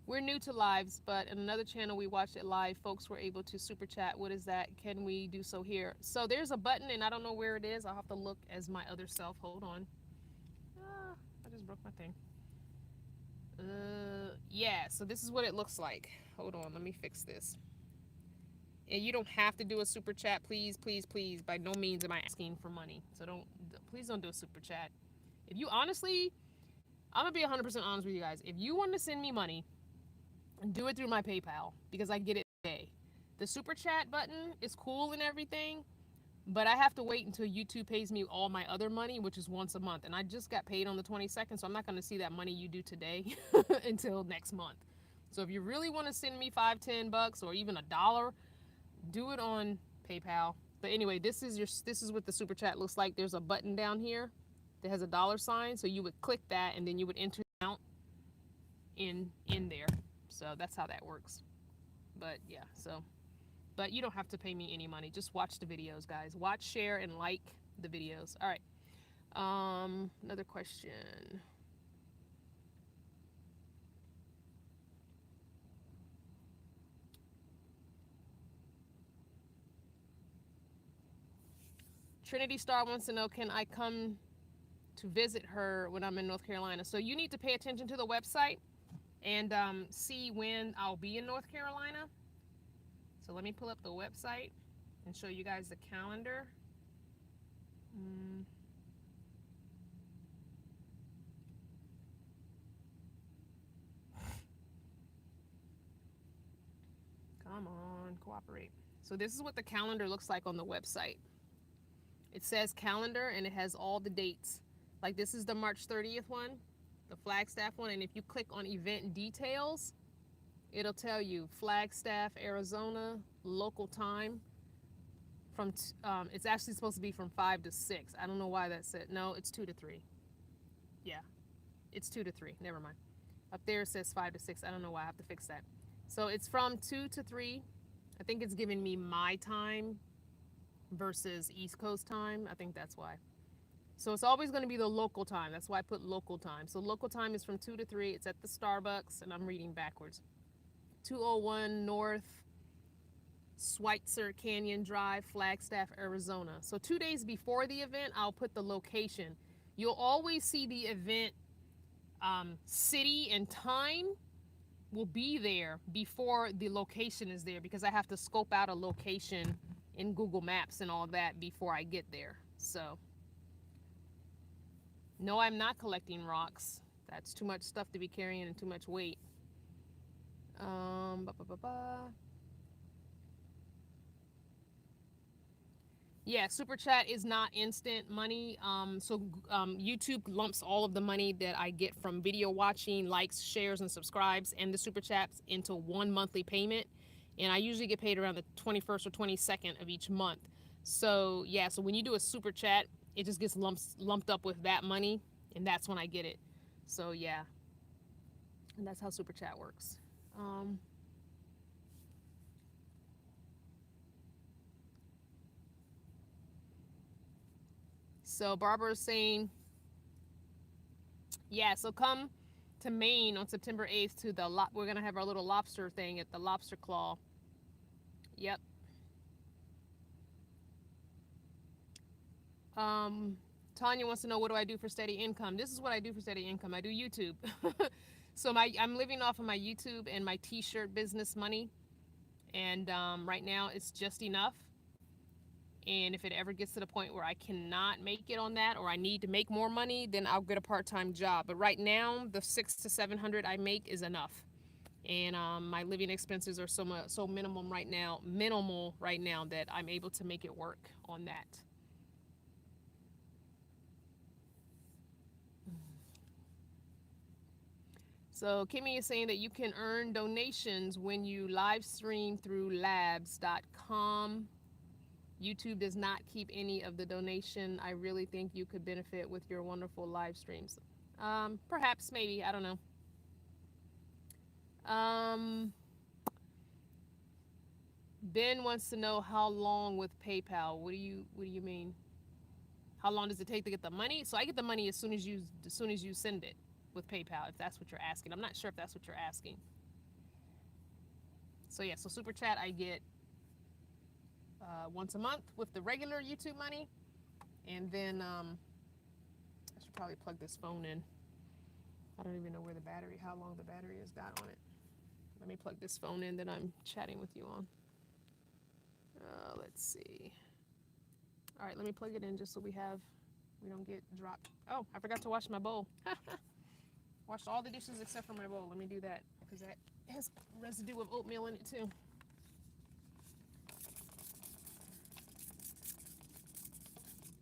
We're new to lives, but in another channel we watched it live. Folks were able to super chat. What is that? Can we do so here? So there's a button, and I don't know where it is. I'll have to look as my other self. Hold on. I just broke my thing. Yeah, so this is what it looks like. Hold on, let me fix this. And you don't have to do a super chat, please, please, please. By no means am I asking for money. So please don't do a super chat. If you honestly, I'm gonna be 100% honest with you guys. If you want to send me money, do it through my PayPal because I get it today. The super chat button is cool and everything, but I have to wait until YouTube pays me all my other money, which is once a month. And I just got paid on the 22nd, so I'm not going to see that money you do today until next month. So if you really want to send me $5, $10 or even $1, do it on PayPal. But anyway, this is what the super chat looks like. There's a button down here that has a $sign, so you would click that and then you would enter the amount in there. So that's how that works. But yeah, but you don't have to pay me any money. Just watch the videos, guys. Watch, share, and like the videos. All right. Another question. Trinity Star wants to know, can I come to visit her when I'm in North Carolina? So you need to pay attention to the website and see when I'll be in North Carolina. So let me pull up the website and show you guys the calendar. Come on, cooperate. So this is what the calendar looks like on the website. It says calendar and it has all the dates. Like this is the March 30th one, the Flagstaff one. And if you click on event details, it'll tell you Flagstaff, Arizona, local time. It's actually supposed to be from 5 to 6. I don't know why that said, no, it's 2 to 3. Yeah, it's 2 to 3. Never mind. Up there it says 5 to 6. I don't know why. I have to fix that. So it's from 2 to 3. I think it's giving me my time versus East Coast time. I think that's why. So it's always going to be the local time. That's why I put local time. So local time is from 2 to 3. It's at the Starbucks, and I'm reading backwards. 201 North Schweitzer Canyon Drive, Flagstaff, Arizona. So 2 days before the event, I'll put the location. You'll always see the event city and time will be there before the location is there because I have to scope out a location in Google Maps and all that before I get there. So no, I'm not collecting rocks. That's too much stuff to be carrying and too much weight. Yeah, super chat is not instant money. So YouTube lumps all of the money that I get from video watching, likes, shares, and subscribes, and the super chats into one monthly payment. And I usually get paid around the 21st or 22nd of each month. So yeah, so when you do a super chat, it just gets lumped up with that money, and that's when I get it. So yeah, and that's how super chat works. So Barbara's saying, yeah, so come to Maine on September 8th to we're going to have our little lobster thing at the Lobster Claw. Yep. Tanya wants to know, what do I do for steady income? This is what I do for steady income. I do YouTube. So I'm living off of my YouTube and my t-shirt business money. And right now it's just enough. And if it ever gets to the point where I cannot make it on that, or I need to make more money, then I'll get a part-time job. But right now, the $600 to $700 I make is enough. And my living expenses are so minimal right now that I'm able to make it work on that. So Kimmy is saying that you can earn donations when you live stream through labs.com. YouTube does not keep any of the donation. I really think you could benefit with your wonderful live streams. Perhaps, maybe, I don't know. Um, Ben wants to know how long with PayPal. What do you mean? How long does it take to get the money? So I get the money as soon as you send it with PayPal, if that's what you're asking. I'm not sure if that's what you're asking. So yeah, so super chat I get once a month with the regular YouTube money, and then I should probably plug this phone in. I don't even know where the battery, how long the battery has got on it. Let me plug this phone in that I'm chatting with you on. Let's see. All right, let me plug it in just so we don't get dropped. Oh, I forgot to wash my bowl. Washed all the dishes except for my bowl. Let me do that because that has residue of oatmeal in it too.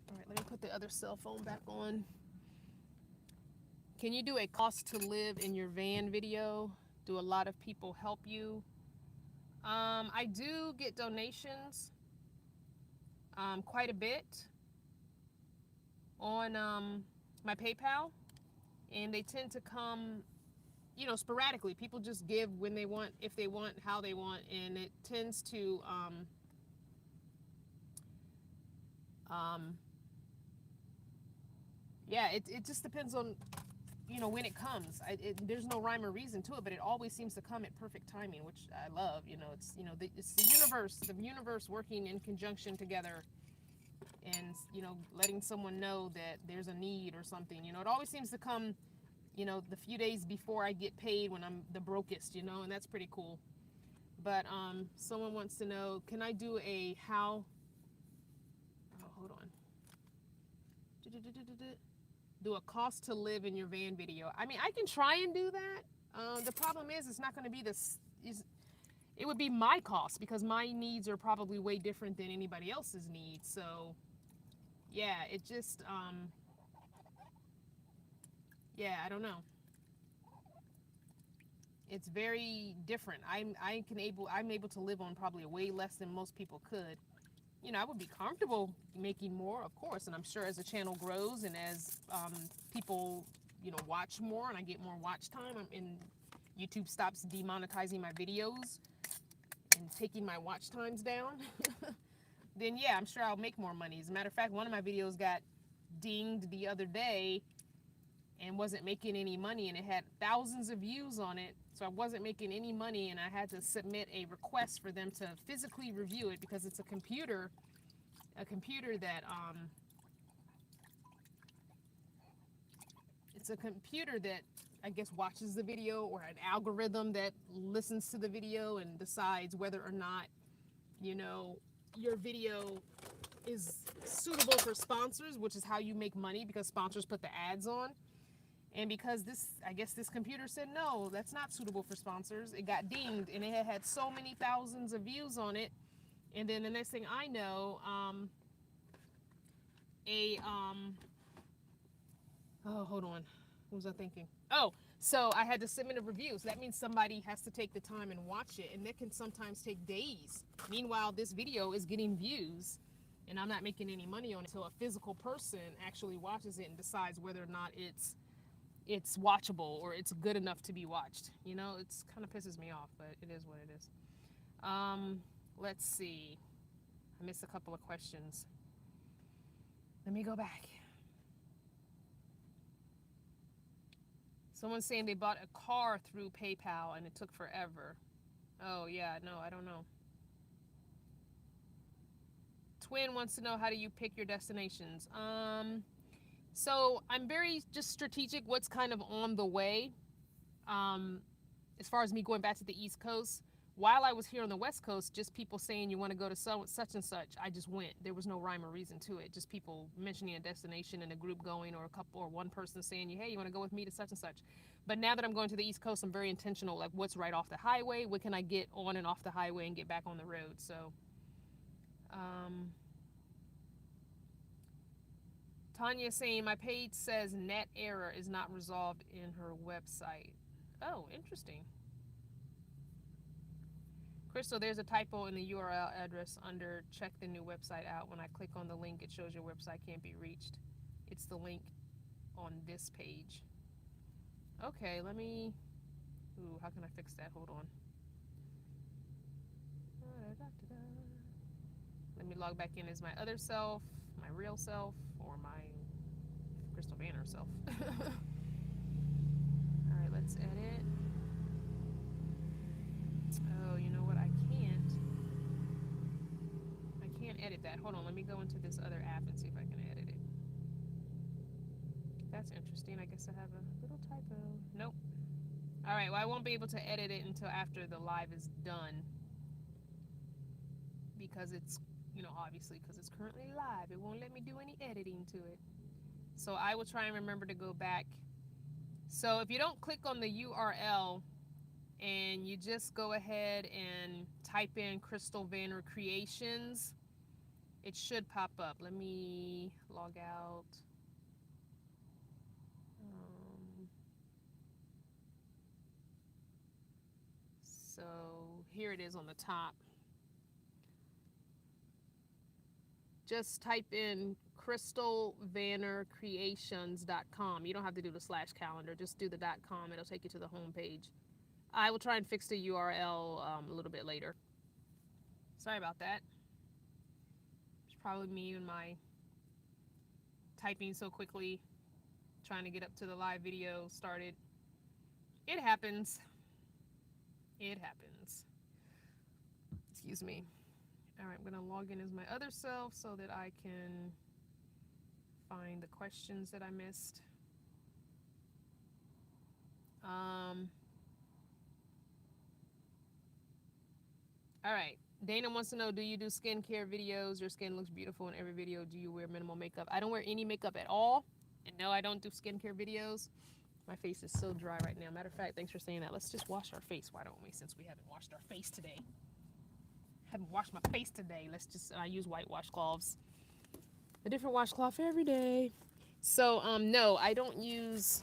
All right, let me put the other cell phone back on. Can you do a cost to live in your van video? Do a lot of people help you? I do get donations quite a bit on my PayPal, and they tend to come, sporadically. People just give when they want, if they want, how they want, and it tends to yeah, it just depends on when it comes. There's no rhyme or reason to it, but it always seems to come at perfect timing, which I love. It's the universe working in conjunction together, and letting someone know that there's a need or something. It always seems to come the few days before I get paid, when I'm the brokest, and that's pretty cool. But someone wants to know, can I do a how? Oh, hold on. Do a cost to live in your van video. I mean, I can try and do that. The problem is, it's not going to be this. It would be my cost, because my needs are probably way different than anybody else's needs. So, yeah, it just, yeah, I don't know. It's very different. I'm able to live on probably way less than most people could. I would be comfortable making more, of course, and I'm sure as the channel grows and as people, watch more and I get more watch time, and YouTube stops demonetizing my videos and taking my watch times down, then yeah, I'm sure I'll make more money. As a matter of fact, one of my videos got dinged the other day and wasn't making any money, and it had thousands of views on it, so I wasn't making any money, and I had to submit a request for them to physically review it, because it's a computer that I guess watches the video, or an algorithm that listens to the video and decides whether or not your video is suitable for sponsors, which is how you make money, because sponsors put the ads on. And because I guess this computer said, no, that's not suitable for sponsors, it got dinged, and it had so many thousands of views on it. And then the next thing I know, oh, hold on. What was I thinking? Oh, so I had to submit a review. So that means somebody has to take the time and watch it, and that can sometimes take days. Meanwhile, this video is getting views, and I'm not making any money on it until a physical person actually watches it and decides whether or not it's watchable or it's good enough to be watched. It's kind of pisses me off, but it is what it is. Let's see. I missed a couple of questions. Let me go back. Someone's saying they bought a car through PayPal and it took forever. Oh yeah, no, I don't know. Twin wants to know, how do you pick your destinations? So I'm very just strategic what's kind of on the way. As far as me going back to the East Coast, while I was here on the West Coast, just people saying you want to go to such and such, I just went. There was no rhyme or reason to it. Just people mentioning a destination and a group going, or a couple, or one person saying, hey, you want to go with me to such and such. But now that I'm going to the East Coast, I'm very intentional, like what's right off the highway, what can I get on and off the highway and get back on the road. So Tanya saying, my page says net error is not resolved in her website. Oh, interesting. Crystal, there's a typo in the URL address under check the new website out. When I click on the link, it shows your website can't be reached. It's the link on this page. Okay, let me Ooh, how can I fix that? Hold on. Let me log back in as my other self, my real self, or my Crystal Banner self. Alright, let's edit. Oh, you know what? I can't edit that. Hold on, let me go into this other app and see if I can edit it. That's interesting. I guess I have a little typo. Nope. Alright, well, I won't be able to edit it until after the live is done. Because it's, obviously, because it's currently live. It won't let me do any editing to it. So I will try and remember to go back. So if you don't click on the URL and you just go ahead and type in Crystal Banner Creations, it should pop up. Let me log out. So here it is on the top. Just type in crystalvannercreations.com. You don't have to do the /calendar. Just do the .com. It'll take you to the home page. I will try and fix the URL a little bit later. Sorry about that. It's probably me and my typing so quickly, trying to get up to the live video started. It happens. It happens. Excuse me. All right, I'm going to log in as my other self so that I can find the questions that I missed. All right. Dana wants to know, do you do skincare videos? Your skin looks beautiful in every video. Do you wear minimal makeup? I don't wear any makeup at all. And no, I don't do skincare videos. My face is so dry right now. Matter of fact, thanks for saying that. Let's just wash our face. Why don't we, since we haven't washed our face today? Haven't washed my face today. I use white washcloths. A different washcloth every day. So, no, I don't use,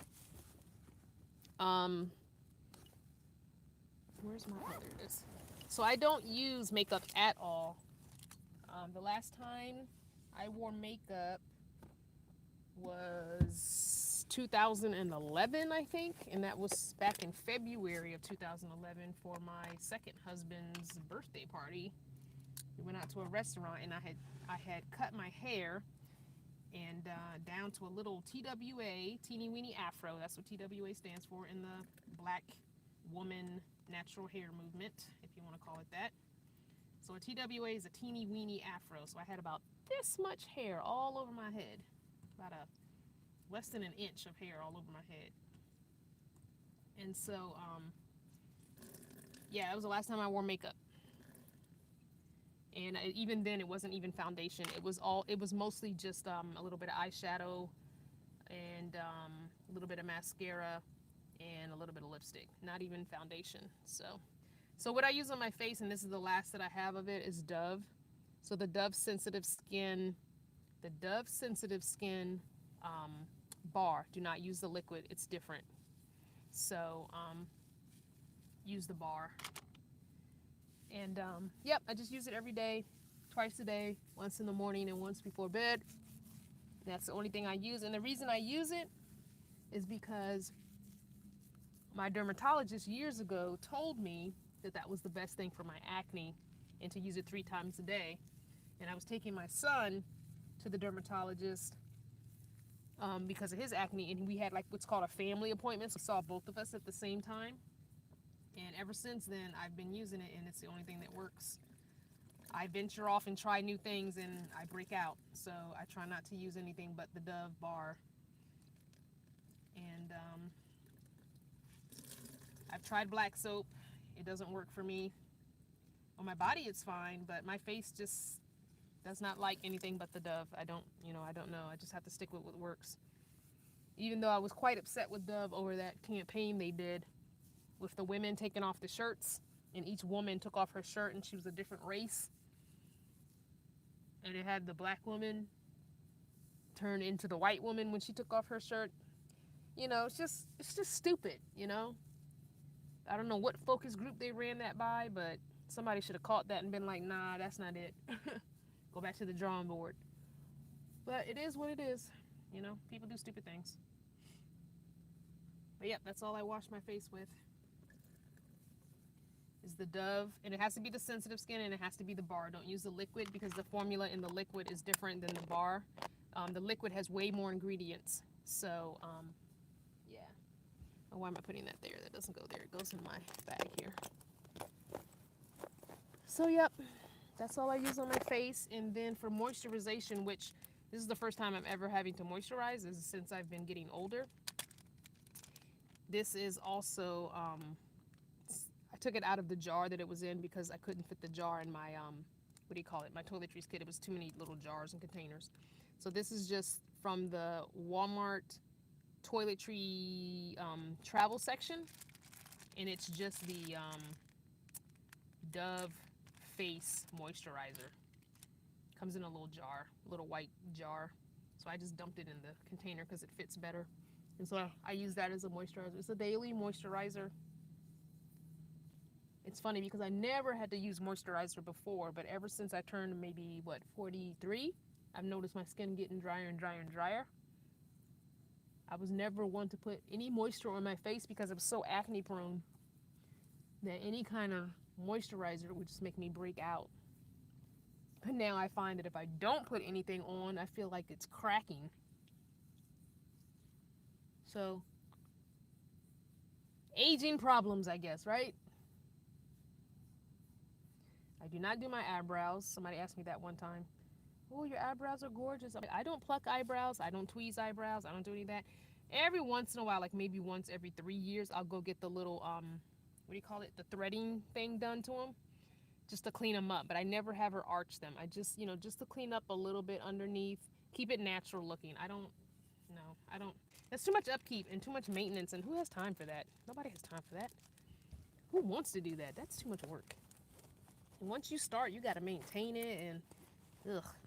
where's my, there it is. So I don't use makeup at all. The last time I wore makeup was 2011, I think, and that was back in February of 2011 for my second husband's birthday party. We went out to a restaurant, and I had cut my hair and down to a little TWA, teeny weeny afro. That's what TWA stands for in the Black woman natural hair movement, if you want to call it that. So a TWA is a teeny weeny afro. So I had about this much hair all over my head, about less than an inch of hair all over my head. And so, yeah, that was the last time I wore makeup. And even then, it wasn't even foundation. It was mostly just a little bit of eyeshadow and a little bit of mascara and a little bit of lipstick, not even foundation. So what I use on my face, and this is the last that I have of it, is Dove. So the Dove Sensitive Skin bar. Do not use the liquid, it's different. So use the bar. And yep, I just use it every day, twice a day, once in the morning and once before bed. That's the only thing I use. And the reason I use it is because my dermatologist years ago told me that was the best thing for my acne and to use it 3 times a day. And I was taking my son to the dermatologist because of his acne, and we had like what's called a family appointment. So we saw both of us at the same time. And ever since then, I've been using it, and it's the only thing that works. I venture off and try new things, and I break out. So I try not to use anything but the Dove bar. And I've tried black soap. It doesn't work for me. On my body, it's fine, but my face just does not like anything but the Dove. I don't know. I just have to stick with what works. Even though I was quite upset with Dove over that campaign they did with the women taking off the shirts, and each woman took off her shirt and she was a different race. And it had the black woman turn into the white woman when she took off her shirt. It's just stupid, I don't know what focus group they ran that by, but somebody should have caught that and been like, nah, that's not it. Go back to the drawing board. But it is what it is. People do stupid things. But yep, that's all I wash my face with. is the Dove, and it has to be the sensitive skin, and it has to be the bar. Don't use the liquid because the formula in the liquid is different than the bar. The liquid has way more ingredients. So, yeah. Oh, why am I putting that there? That doesn't go there. It goes in my bag here. So, yep. That's all I use on my face. And then for moisturization, which this is the first time I'm ever having to moisturize is since I've been getting older. This is also, I took it out of the jar that it was in because I couldn't fit the jar in my, what do you call it? My toiletries kit. It was too many little jars and containers. So this is just from the Walmart toiletry travel section. And it's just the Dove face moisturizer. Comes in a little jar, little white jar. So I just dumped it in the container because it fits better. And so I use that as a moisturizer. It's a daily moisturizer. It's funny because I never had to use moisturizer before, but ever since I turned maybe, 43, I've noticed my skin getting drier and drier and drier. I was never one to put any moisture on my face because I'm so acne prone that any kind of moisturizer would just make me break out. But now I find that if I don't put anything on, I feel like it's cracking. So, aging problems, I guess, right? I do not do my eyebrows. Somebody asked me that one time. Oh, your eyebrows are gorgeous. I don't pluck eyebrows. I don't tweeze eyebrows. I don't do any of that. Every once in a while, like maybe once every 3 years, I'll go get the little, what do you call it? The threading thing done to them. Just to clean them up. But I never have her arch them. I just, just to clean up a little bit underneath. Keep it natural looking. I don't. That's too much upkeep and too much maintenance. And who has time for that? Nobody has time for that. Who wants to do that? That's too much work. And once you start, you got to maintain it. And,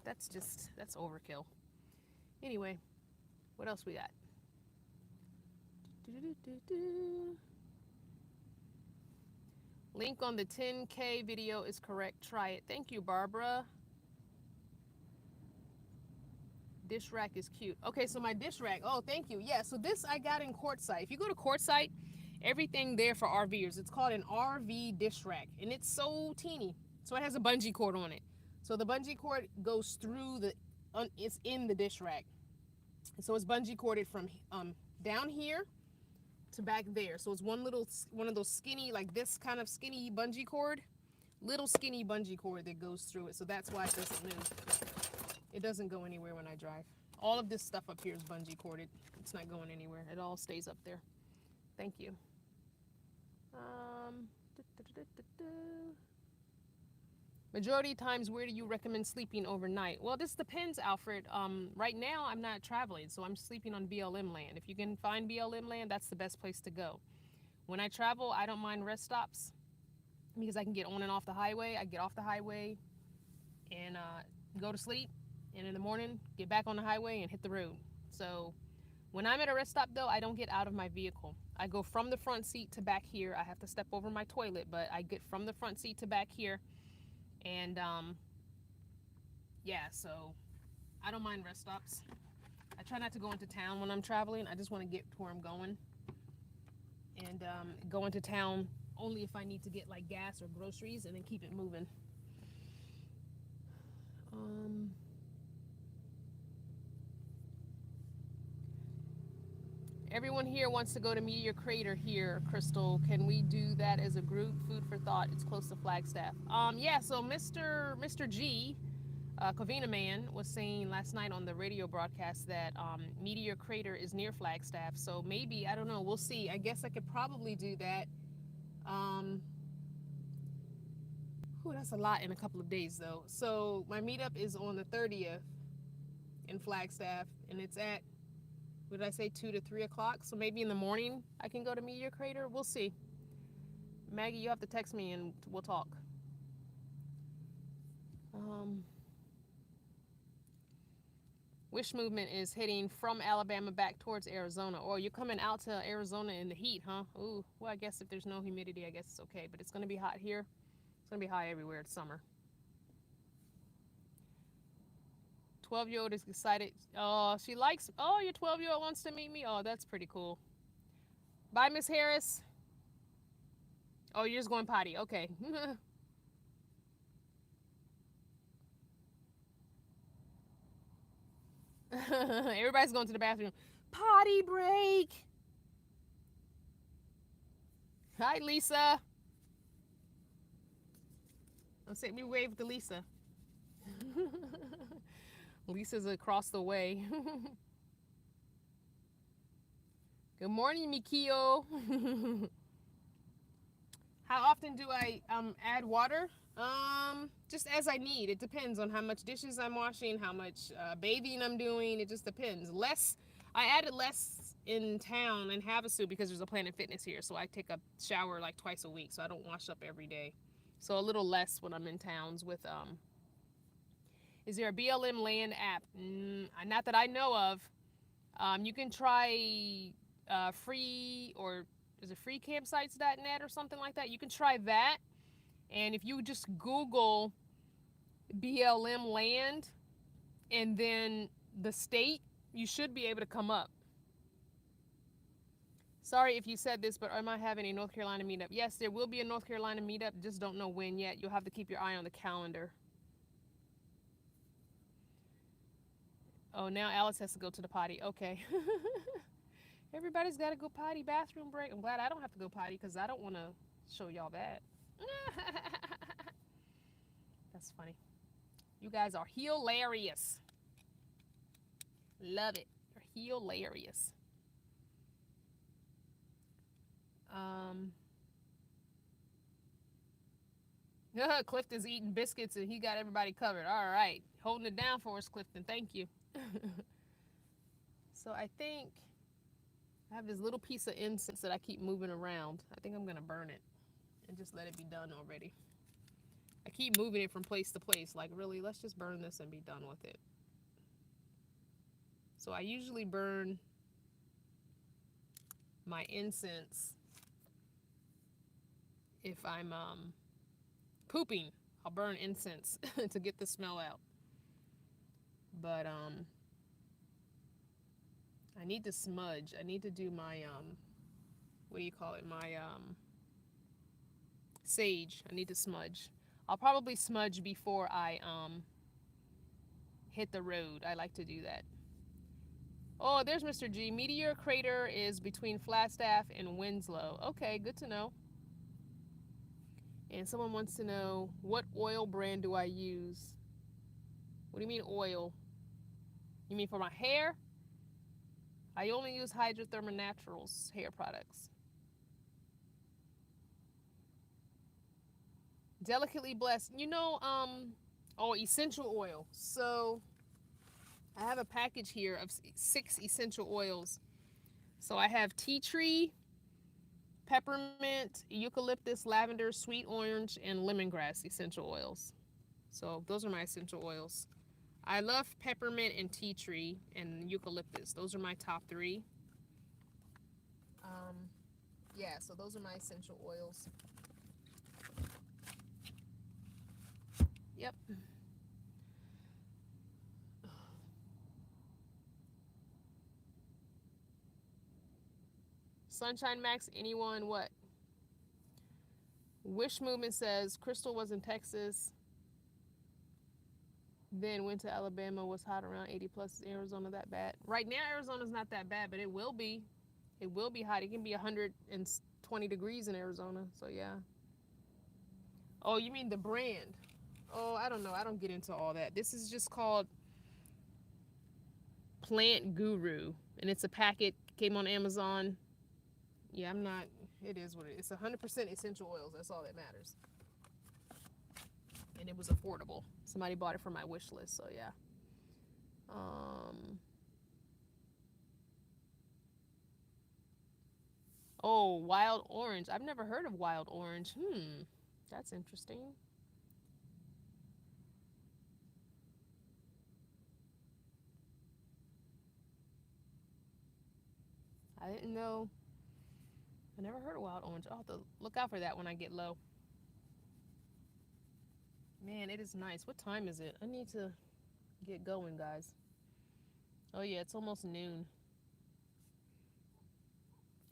that's overkill. Anyway, what else we got? Link on the 10K video is correct. Try it. Thank you, Barbara. Dish rack is cute. Okay, so my dish rack. Oh, thank you. Yeah, so this I got in Quartzsite. If you go to Quartzsite, everything there for RVers. It's called an RV dish rack, and it's so teeny. So it has a bungee cord on it. So the bungee cord goes through it's in the dish rack. So it's bungee corded from down here to back there. So it's one of those skinny, like this kind of skinny bungee cord, little skinny bungee cord that goes through it. So that's why it doesn't move. It doesn't go anywhere when I drive. All of this stuff up here is bungee corded. It's not going anywhere. It all stays up there. Thank you. Majority of times, where do you recommend sleeping overnight? Well, this depends, Alfred. Right now, I'm not traveling, so I'm sleeping on BLM land. If you can find BLM land, that's the best place to go. When I travel, I don't mind rest stops because I can get on and off the highway. I get off the highway and go to sleep, and in the morning, get back on the highway and hit the road. So when I'm at a rest stop, though, I don't get out of my vehicle. I go from the front seat to back here. I have to step over my toilet, but I get from the front seat to back here. And yeah, so I don't mind rest stops. I try not to go into town when I'm traveling. I just want to get to where I'm going. And go into town only if I need to get like gas or groceries, and then keep it moving. Everyone here wants to go to Meteor Crater here, Crystal. Can we do that as a group? Food for thought. It's close to Flagstaff. Yeah, so Mr. G, Covina Man, was saying last night on the radio broadcast that Meteor Crater is near Flagstaff. So maybe, I don't know, we'll see. I guess I could probably do that. That's a lot in a couple of days, though. So my meetup is on the 30th in Flagstaff, and it's at, what did I say, 2 to 3 o'clock? So maybe in the morning I can go to Meteor Crater. We'll see. Maggie, you have to text me and we'll talk. Wish Movement is heading from Alabama back towards Arizona. Oh, you're coming out to Arizona in the heat, huh? Ooh, well, I guess if there's no humidity, I guess it's okay. But it's going to be hot here. It's going to be high everywhere. It's summer. 12-year-old is excited. Oh, she likes, oh, your 12-year-old wants to meet me. Oh, that's pretty cool. Bye, Miss Harris. Oh, you're just going potty. Okay. Everybody's going to the bathroom. Potty break. Hi, Lisa. Let's say we wave to Lisa. Lisa's across the way. Good morning, Mikio. How often do I add water? Just as I need. It depends on how much dishes I'm washing, how much bathing I'm doing. It just depends. Less. I added less in town in Havasu because there's a Planet Fitness here, so I take a shower like twice a week, so I don't wash up every day. So a little less when I'm in towns with. Is there a BLM land app? Not that I know of. You can try free, or is it freecampsites.net or something like that? You can try that. And if you just Google BLM land and then the state, you should be able to come up. Sorry if you said this, but am I having a North Carolina meetup? Yes, there will be a North Carolina meetup. Just don't know when yet. You'll have to keep your eye on the calendar. Oh, now Alice has to go to the potty. Okay. Everybody's got to go potty, bathroom break. I'm glad I don't have to go potty because I don't want to show y'all that. That's funny. You guys are hilarious. Love it. You're hilarious. Clifton's eating biscuits and he got everybody covered. All right. Holding it down for us, Clifton. Thank you. So I think I have this little piece of incense that I keep moving around. I think I'm going to burn it and just let it be done already. I keep moving it from place to place. Like, really, let's just burn this and be done with it. So I usually burn my incense if I'm pooping. I'll burn incense to get the smell out. But I need to smudge. I need to do my what do you call it? My sage. I need to smudge. I'll probably smudge before I hit the road. I like to do that. Oh, there's Mr. G. Meteor Crater is between Flagstaff and Winslow. Okay, good to know. And someone wants to know, what oil brand do I use? What do you mean oil? You mean for my hair? I only use Hydrothermal Naturals hair products. Delicately blessed. Essential oil. So I have a package here of 6 essential oils. So I have tea tree, peppermint, eucalyptus, lavender, sweet orange, and lemongrass essential oils. So those are my essential oils. I love peppermint and tea tree and eucalyptus. Those are my top 3. So those are my essential oils. Yep. Sunshine Max, anyone, what? Wish Movement says Crystal was in Texas, then went to Alabama, was hot around 80 plus. Arizona that bad? Right now, Arizona's not that bad, but it will be. It will be hot. It can be 120 degrees in Arizona, so yeah. Oh, you mean the brand? Oh, I don't know. I don't get into all that. This is just called Plant Guru, and it's a packet. Came on Amazon. Yeah, I'm not. It is what it is. It's 100% essential oils. That's all that matters. And it was affordable. Somebody bought it from my wish list, so yeah. Oh, wild orange. I've never heard of wild orange. That's interesting. I didn't know. I never heard of wild orange. I'll have to look out for that when I get low. Man, it is nice. What time is it? I need to get going, guys. Oh yeah, it's almost noon.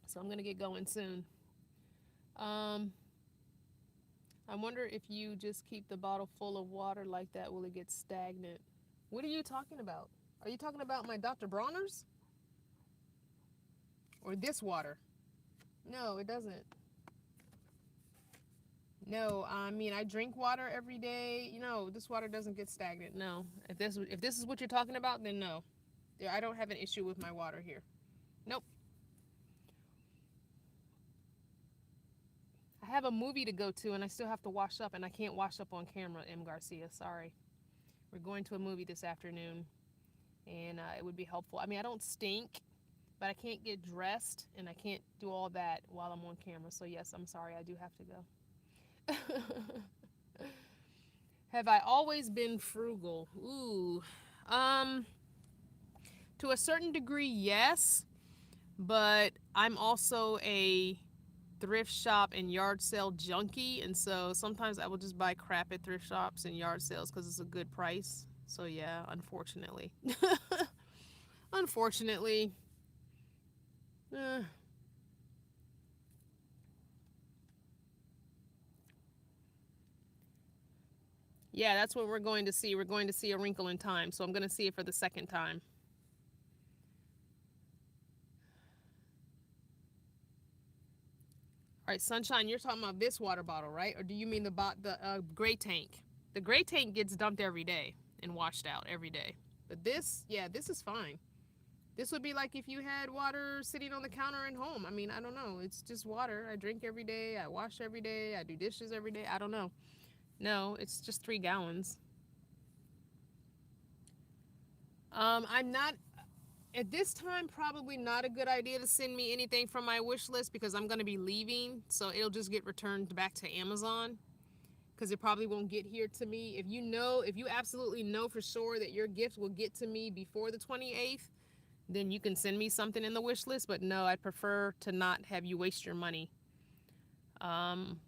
So I'm gonna get going soon. I wonder if you just keep the bottle full of water like that, will it get stagnant? What are you talking about? Are you talking about my Dr. Bronner's or this water? No, it doesn't. No, I mean I drink water every day. You know, this water doesn't get stagnant. No, if this is what you're talking about, then no. Yeah, I don't have an issue with my water here. Nope. I have a movie to go to and I still have to wash up and I can't wash up on camera, M. Garcia. Sorry. We're going to a movie this afternoon and it would be helpful. I mean, I don't stink, but I can't get dressed and I can't do all that while I'm on camera. So, yes, I'm sorry. I do have to go. Have I always been frugal? Ooh. Um, to a certain degree, yes, but I'm also a thrift shop and yard sale junkie, and so sometimes I will just buy crap at thrift shops and yard sales because it's a good price. So yeah, unfortunately. Unfortunately. eh. Yeah, that's what we're going to see. We're going to see A Wrinkle in Time, so I'm going to see it for the second time. All right, Sunshine, you're talking about this water bottle, right? Or do you mean the gray tank? The gray tank gets dumped every day and washed out every day. But this, yeah, this is fine. This would be like if you had water sitting on the counter at home. I mean, I don't know. It's just water. I drink every day. I wash every day. I do dishes every day. I don't know. No, it's just 3 gallons. I'm not at this time. Probably not a good idea to send me anything from my wish list because I'm going to be leaving, so it'll just get returned back to Amazon because it probably won't get here to me. If you absolutely know for sure that your gift will get to me before the 28th, then you can send me something in the wish list. But no, I'd prefer to not have you waste your money. Um,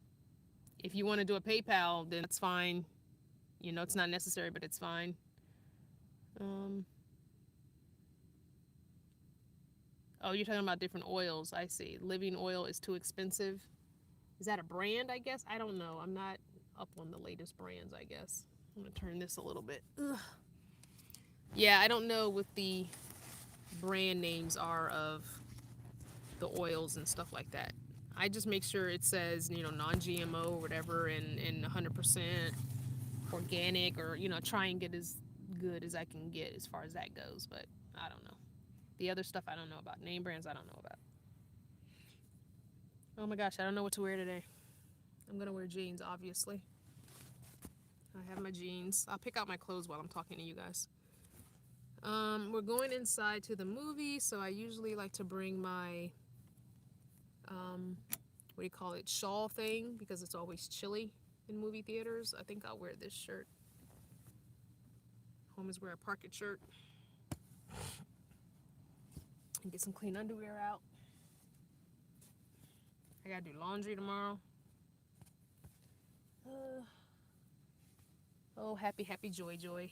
if you want to do a PayPal, then that's fine. You know, it's not necessary, but it's fine. Um, oh, you're talking about different oils. I see. Living oil is too expensive. Is that a brand, I guess? I don't know. I'm not up on the latest brands, I guess. I'm going to turn this a little bit. Ugh. Yeah, I don't know what the brand names are of the oils and stuff like that. I just make sure it says, non-GMO or whatever and 100% organic or, try and get as good as I can get as far as that goes. But I don't know. The other stuff I don't know about. Name brands I don't know about. Oh my gosh, I don't know what to wear today. I'm going to wear jeans, obviously. I have my jeans. I'll pick out my clothes while I'm talking to you guys. We're going inside to the movie, so I usually like to bring my what do you call it, shawl thing, because it's always chilly in movie theaters. I think I'll wear this shirt. Home is wear a parket shirt and get some clean underwear out. I gotta do laundry tomorrow. Oh, happy, happy, joy, joy.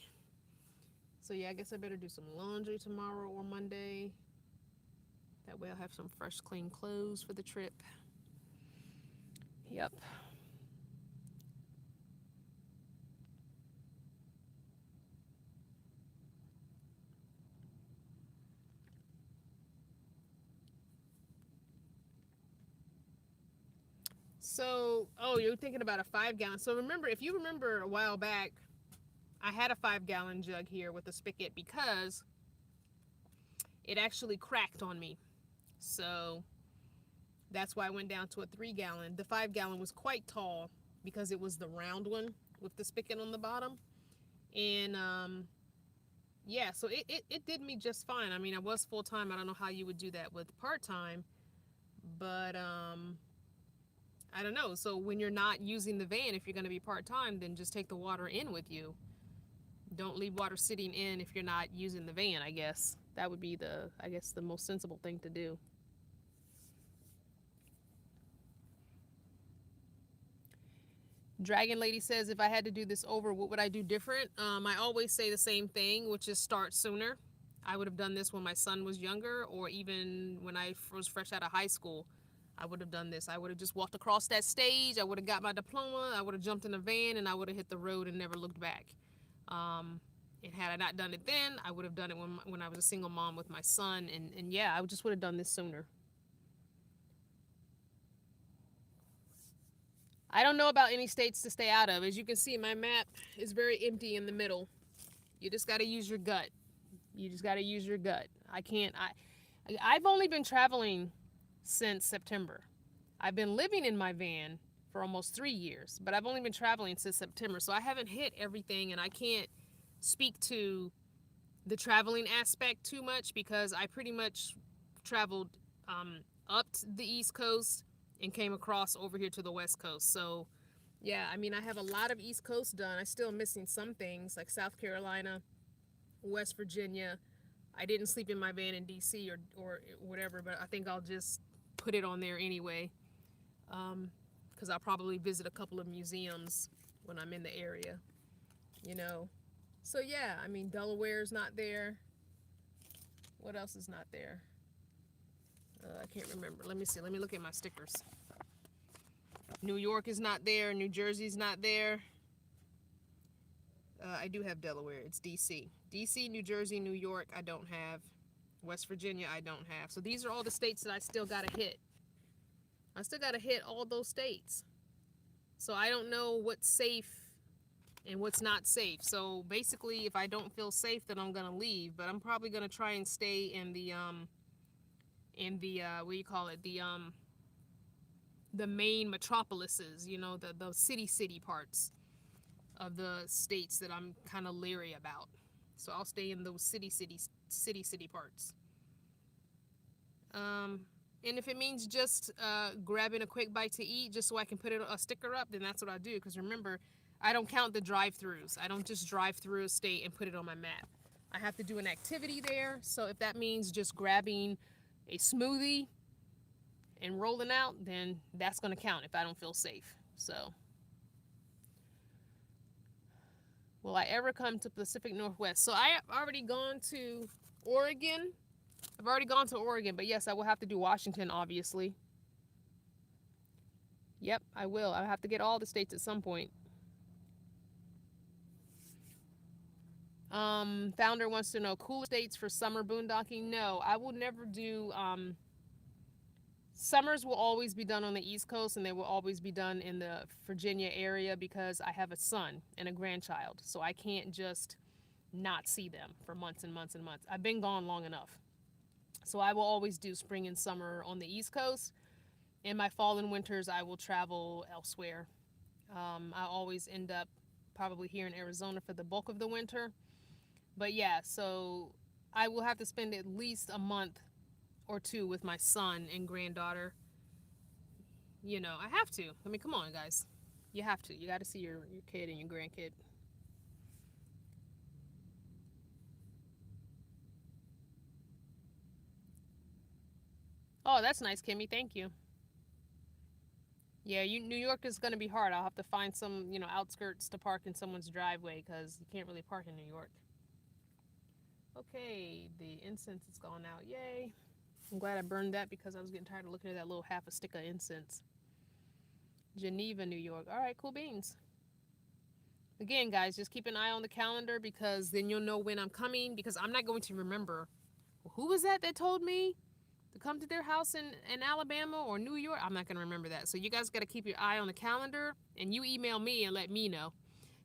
So yeah, I guess I better do some laundry tomorrow or Monday. That way I'll have some fresh, clean clothes for the trip. Yep. So, oh, you're thinking about a 5 gallon. So remember, if you remember a while back, I had a 5 gallon jug here with a spigot because it actually cracked on me. So that's why I went down to a 3 gallon. The 5 gallon was quite tall because it was the round one with the spigot on the bottom. And yeah, so it did me just fine. I mean, I was full time. I don't know how you would do that with part time, but I don't know. So when you're not using the van, if you're going to be part time, then just take the water in with you. Don't leave water sitting in if you're not using the van, I guess. That would be the most sensible thing to do. Dragon Lady says, if I had to do this over, what would I do different? I always say the same thing, which is start sooner. I would have done this when my son was younger or even when I was fresh out of high school. I would have done this. I would have just walked across that stage. I would have got my diploma. I would have jumped in a van and I would have hit the road and never looked back. And had I not done it then, I would have done it when I was a single mom with my son. And yeah, I just would have done this sooner. I don't know about any states to stay out of. As you can see, my map is very empty in the middle. You just got to use your gut. You just got to use your gut. I've only been traveling since September. I've been living in my van for almost 3 years, but I've only been traveling since September. So I haven't hit everything, and I can't speak to the traveling aspect too much because I pretty much traveled up to the East Coast and came across over here to the West Coast. So yeah, I mean, I have a lot of East Coast done. I still missing some things like South Carolina, West Virginia. I didn't sleep in my van in DC or whatever, but I think I'll just put it on there anyway, because I'll probably visit a couple of museums when I'm in the area, you know. So yeah, I mean, Delaware's not there. What else is not there? I can't remember. Let me see. Let me look at my stickers. New York is not there. New Jersey's not there. I do have Delaware. It's DC. DC, New Jersey, New York, I don't have. West Virginia, I don't have. So these are all the states that I still got to hit. I still got to hit all those states. So I don't know what's safe and what's not safe. So basically, if I don't feel safe, then I'm going to leave. But I'm probably going to try and stay in the what do you call it? The main metropolises, you know, the city parts of the states that I'm kind of leery about. So I'll stay in those city parts. And if it means just grabbing a quick bite to eat just so I can put a sticker up, then that's what I do. Because remember, I don't count the drive-throughs. I don't just drive through a state and put it on my map. I have to do an activity there. So if that means just grabbing a smoothie and rolling out, then that's going to count if I don't feel safe. So will I ever come to Pacific Northwest? So I have already gone to Oregon. I've already gone to Oregon, but yes, I will have to do Washington, obviously. Yep, I will. I'll have to get all the states at some point. Founder wants to know, cool states for summer boondocking? No, I will never do, summers will always be done on the East Coast and they will always be done in the Virginia area because I have a son and a grandchild. So I can't just not see them for months and months and months. I've been gone long enough. So I will always do spring and summer on the East Coast. In my fall and winters, I will travel elsewhere. I always end up probably here in Arizona for the bulk of the winter. But yeah, so I will have to spend at least a month or two with my son and granddaughter. You know, I have to. I mean, come on, guys. You have to. You got to see your kid and your grandkid. Oh, that's nice, Kimmy. Thank you. Yeah, New York is going to be hard. I'll have to find some, outskirts to park in someone's driveway because you can't really park in New York. Okay, the incense is gone out. Yay. I'm glad I burned that because I was getting tired of looking at that little half a stick of incense. Geneva, New York. All right, cool beans. Again, guys, just keep an eye on the calendar because then you'll know when I'm coming because I'm not going to remember. Who was that told me to come to their house in Alabama or New York? I'm not going to remember that. So you guys got to keep your eye on the calendar and you email me and let me know.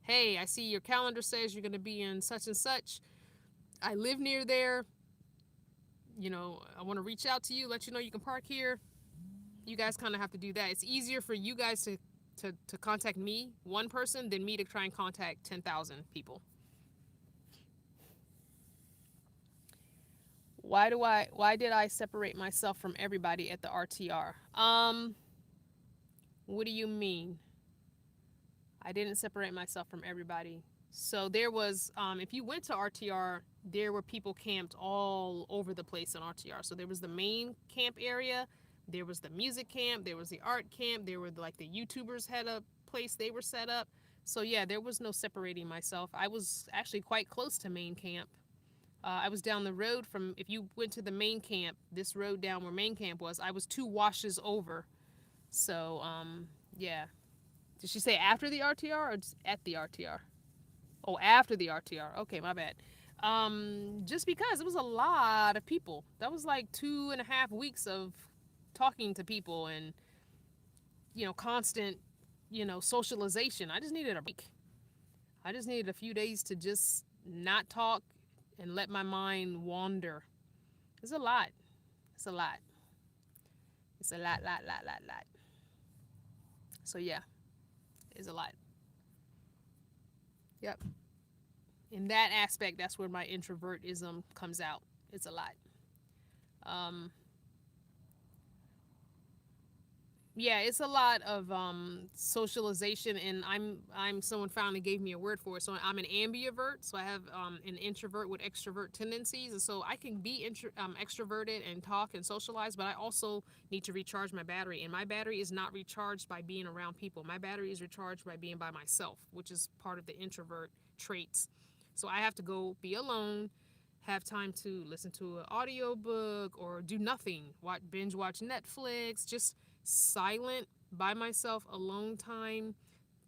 Hey, I see your calendar says you're going to be in such and such. I live near there. I want to reach out to you, let you know you can park here. You guys kind of have to do that. It's easier for you guys to contact me, one person, than me to try and contact 10,000 people. Why did I separate myself from everybody at the RTR? What do you mean? I didn't separate myself from everybody. So there was, if you went to RTR, there were people camped all over the place in RTR. So there was the main camp area, there was the music camp, there was the art camp, there were like the YouTubers had a place they were set up. So yeah, there was no separating myself. I was actually quite close to main camp. I was down the road from, if you went to the main camp, this road down where main camp was, I was 2 washes over. So, yeah. Did she say after the RTR or just at the RTR? Oh, after the RTR. Okay, my bad. Just because it was a lot of people. That was like 2.5 weeks of talking to people and, constant, socialization. I just needed a break. I just needed a few days to just not talk and let my mind wander. It's a lot. It's a lot. It's a lot. So yeah, it's a lot. Yep. In that aspect, that's where my introvertism comes out. It's a lot. Um, yeah, it's a lot of socialization, and I'm someone finally gave me a word for it. So I'm an ambivert, so I have an introvert with extrovert tendencies, and so I can be extroverted and talk and socialize, but I also need to recharge my battery, and my battery is not recharged by being around people. My battery is recharged by being by myself, which is part of the introvert traits. So I have to go be alone, have time to listen to an audiobook or do nothing, binge watch Netflix, just silent by myself, alone time,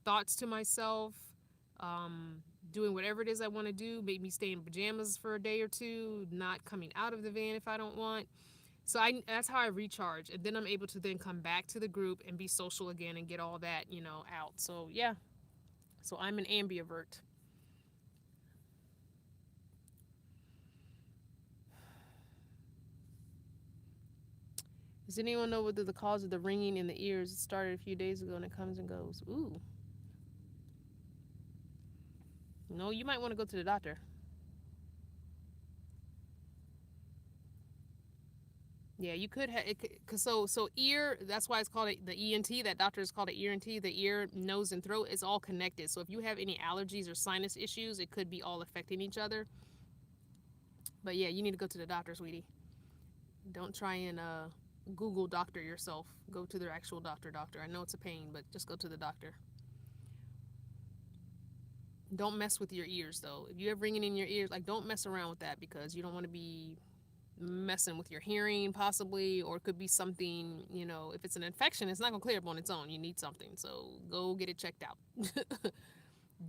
thoughts to myself, um, doing whatever it is I want to do, maybe stay in pajamas for a day or two, not coming out of the van if I don't want. So that's how I recharge, and then I'm able to then come back to the group and be social again and get all that out. So yeah, so I'm an ambivert. Does anyone know whether the cause of the ringing in the ears started a few days ago and it comes and goes? Ooh, no, you might want to go to the doctor. Yeah, you could have it. Cause so ear. That's why it's called the ENT. That doctor is called an ear ENT. The ear, nose, and throat is all connected. So if you have any allergies or sinus issues, it could be all affecting each other. But yeah, you need to go to the doctor, sweetie. Don't try and Google doctor yourself. Go to their actual doctor. Doctor. I know it's a pain, but just go to the doctor. Don't mess with your ears though. If you have ringing in your ears, like don't mess around with that because you don't want to be messing with your hearing possibly, or it could be something, if it's an infection, it's not going to clear up on its own. You need something. So go get it checked out.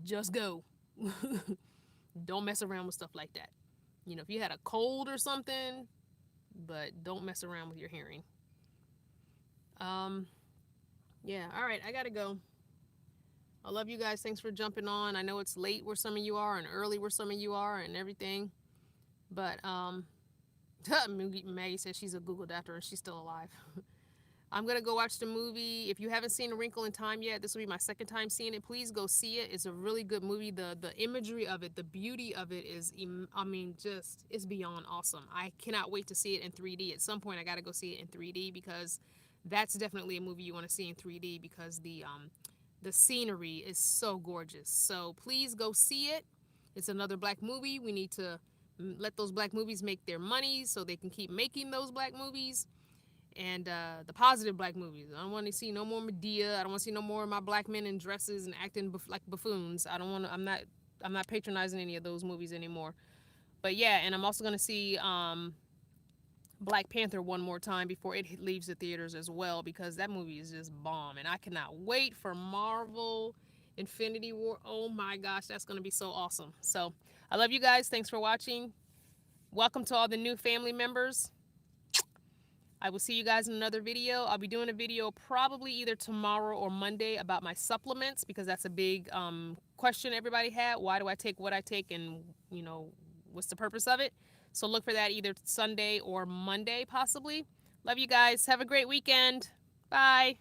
Just go. Don't mess around with stuff like that. If you had a cold or something, but don't mess around with your hearing. Um, yeah. All right. I got to go. I love you guys. Thanks for jumping on. I know it's late where some of you are and early where some of you are and everything. But Maggie says she's a Google doctor and she's still alive. I'm gonna go watch the movie. If you haven't seen A Wrinkle in Time yet, this will be my second time seeing it. Please go see it. It's a really good movie. The imagery of it, the beauty of it is, just it's beyond awesome. I cannot wait to see it in 3D. At some point, I gotta go see it in 3D because that's definitely a movie you want to see in 3D because the scenery is so gorgeous. So please go see it. It's another black movie. We need to let those black movies make their money so they can keep making those black movies and the positive black movies. I don't want to see no more Medea. I don't want to see no more of my black men in dresses and acting like buffoons. I don't want to. I'm not patronizing any of those movies anymore. But yeah, and I'm also gonna see Black Panther one more time before it leaves the theaters as well because that movie is just bomb, and I cannot wait for Marvel Infinity War. Oh my gosh, that's gonna be so awesome. So I love you guys. Thanks for watching. Welcome to all the new family members. I will see you guys in another video. I'll be doing a video probably either tomorrow or Monday about my supplements because that's a big question everybody had. Why do I take what I take and, what's the purpose of it? So look for that either Sunday or Monday possibly. Love you guys. Have a great weekend. Bye.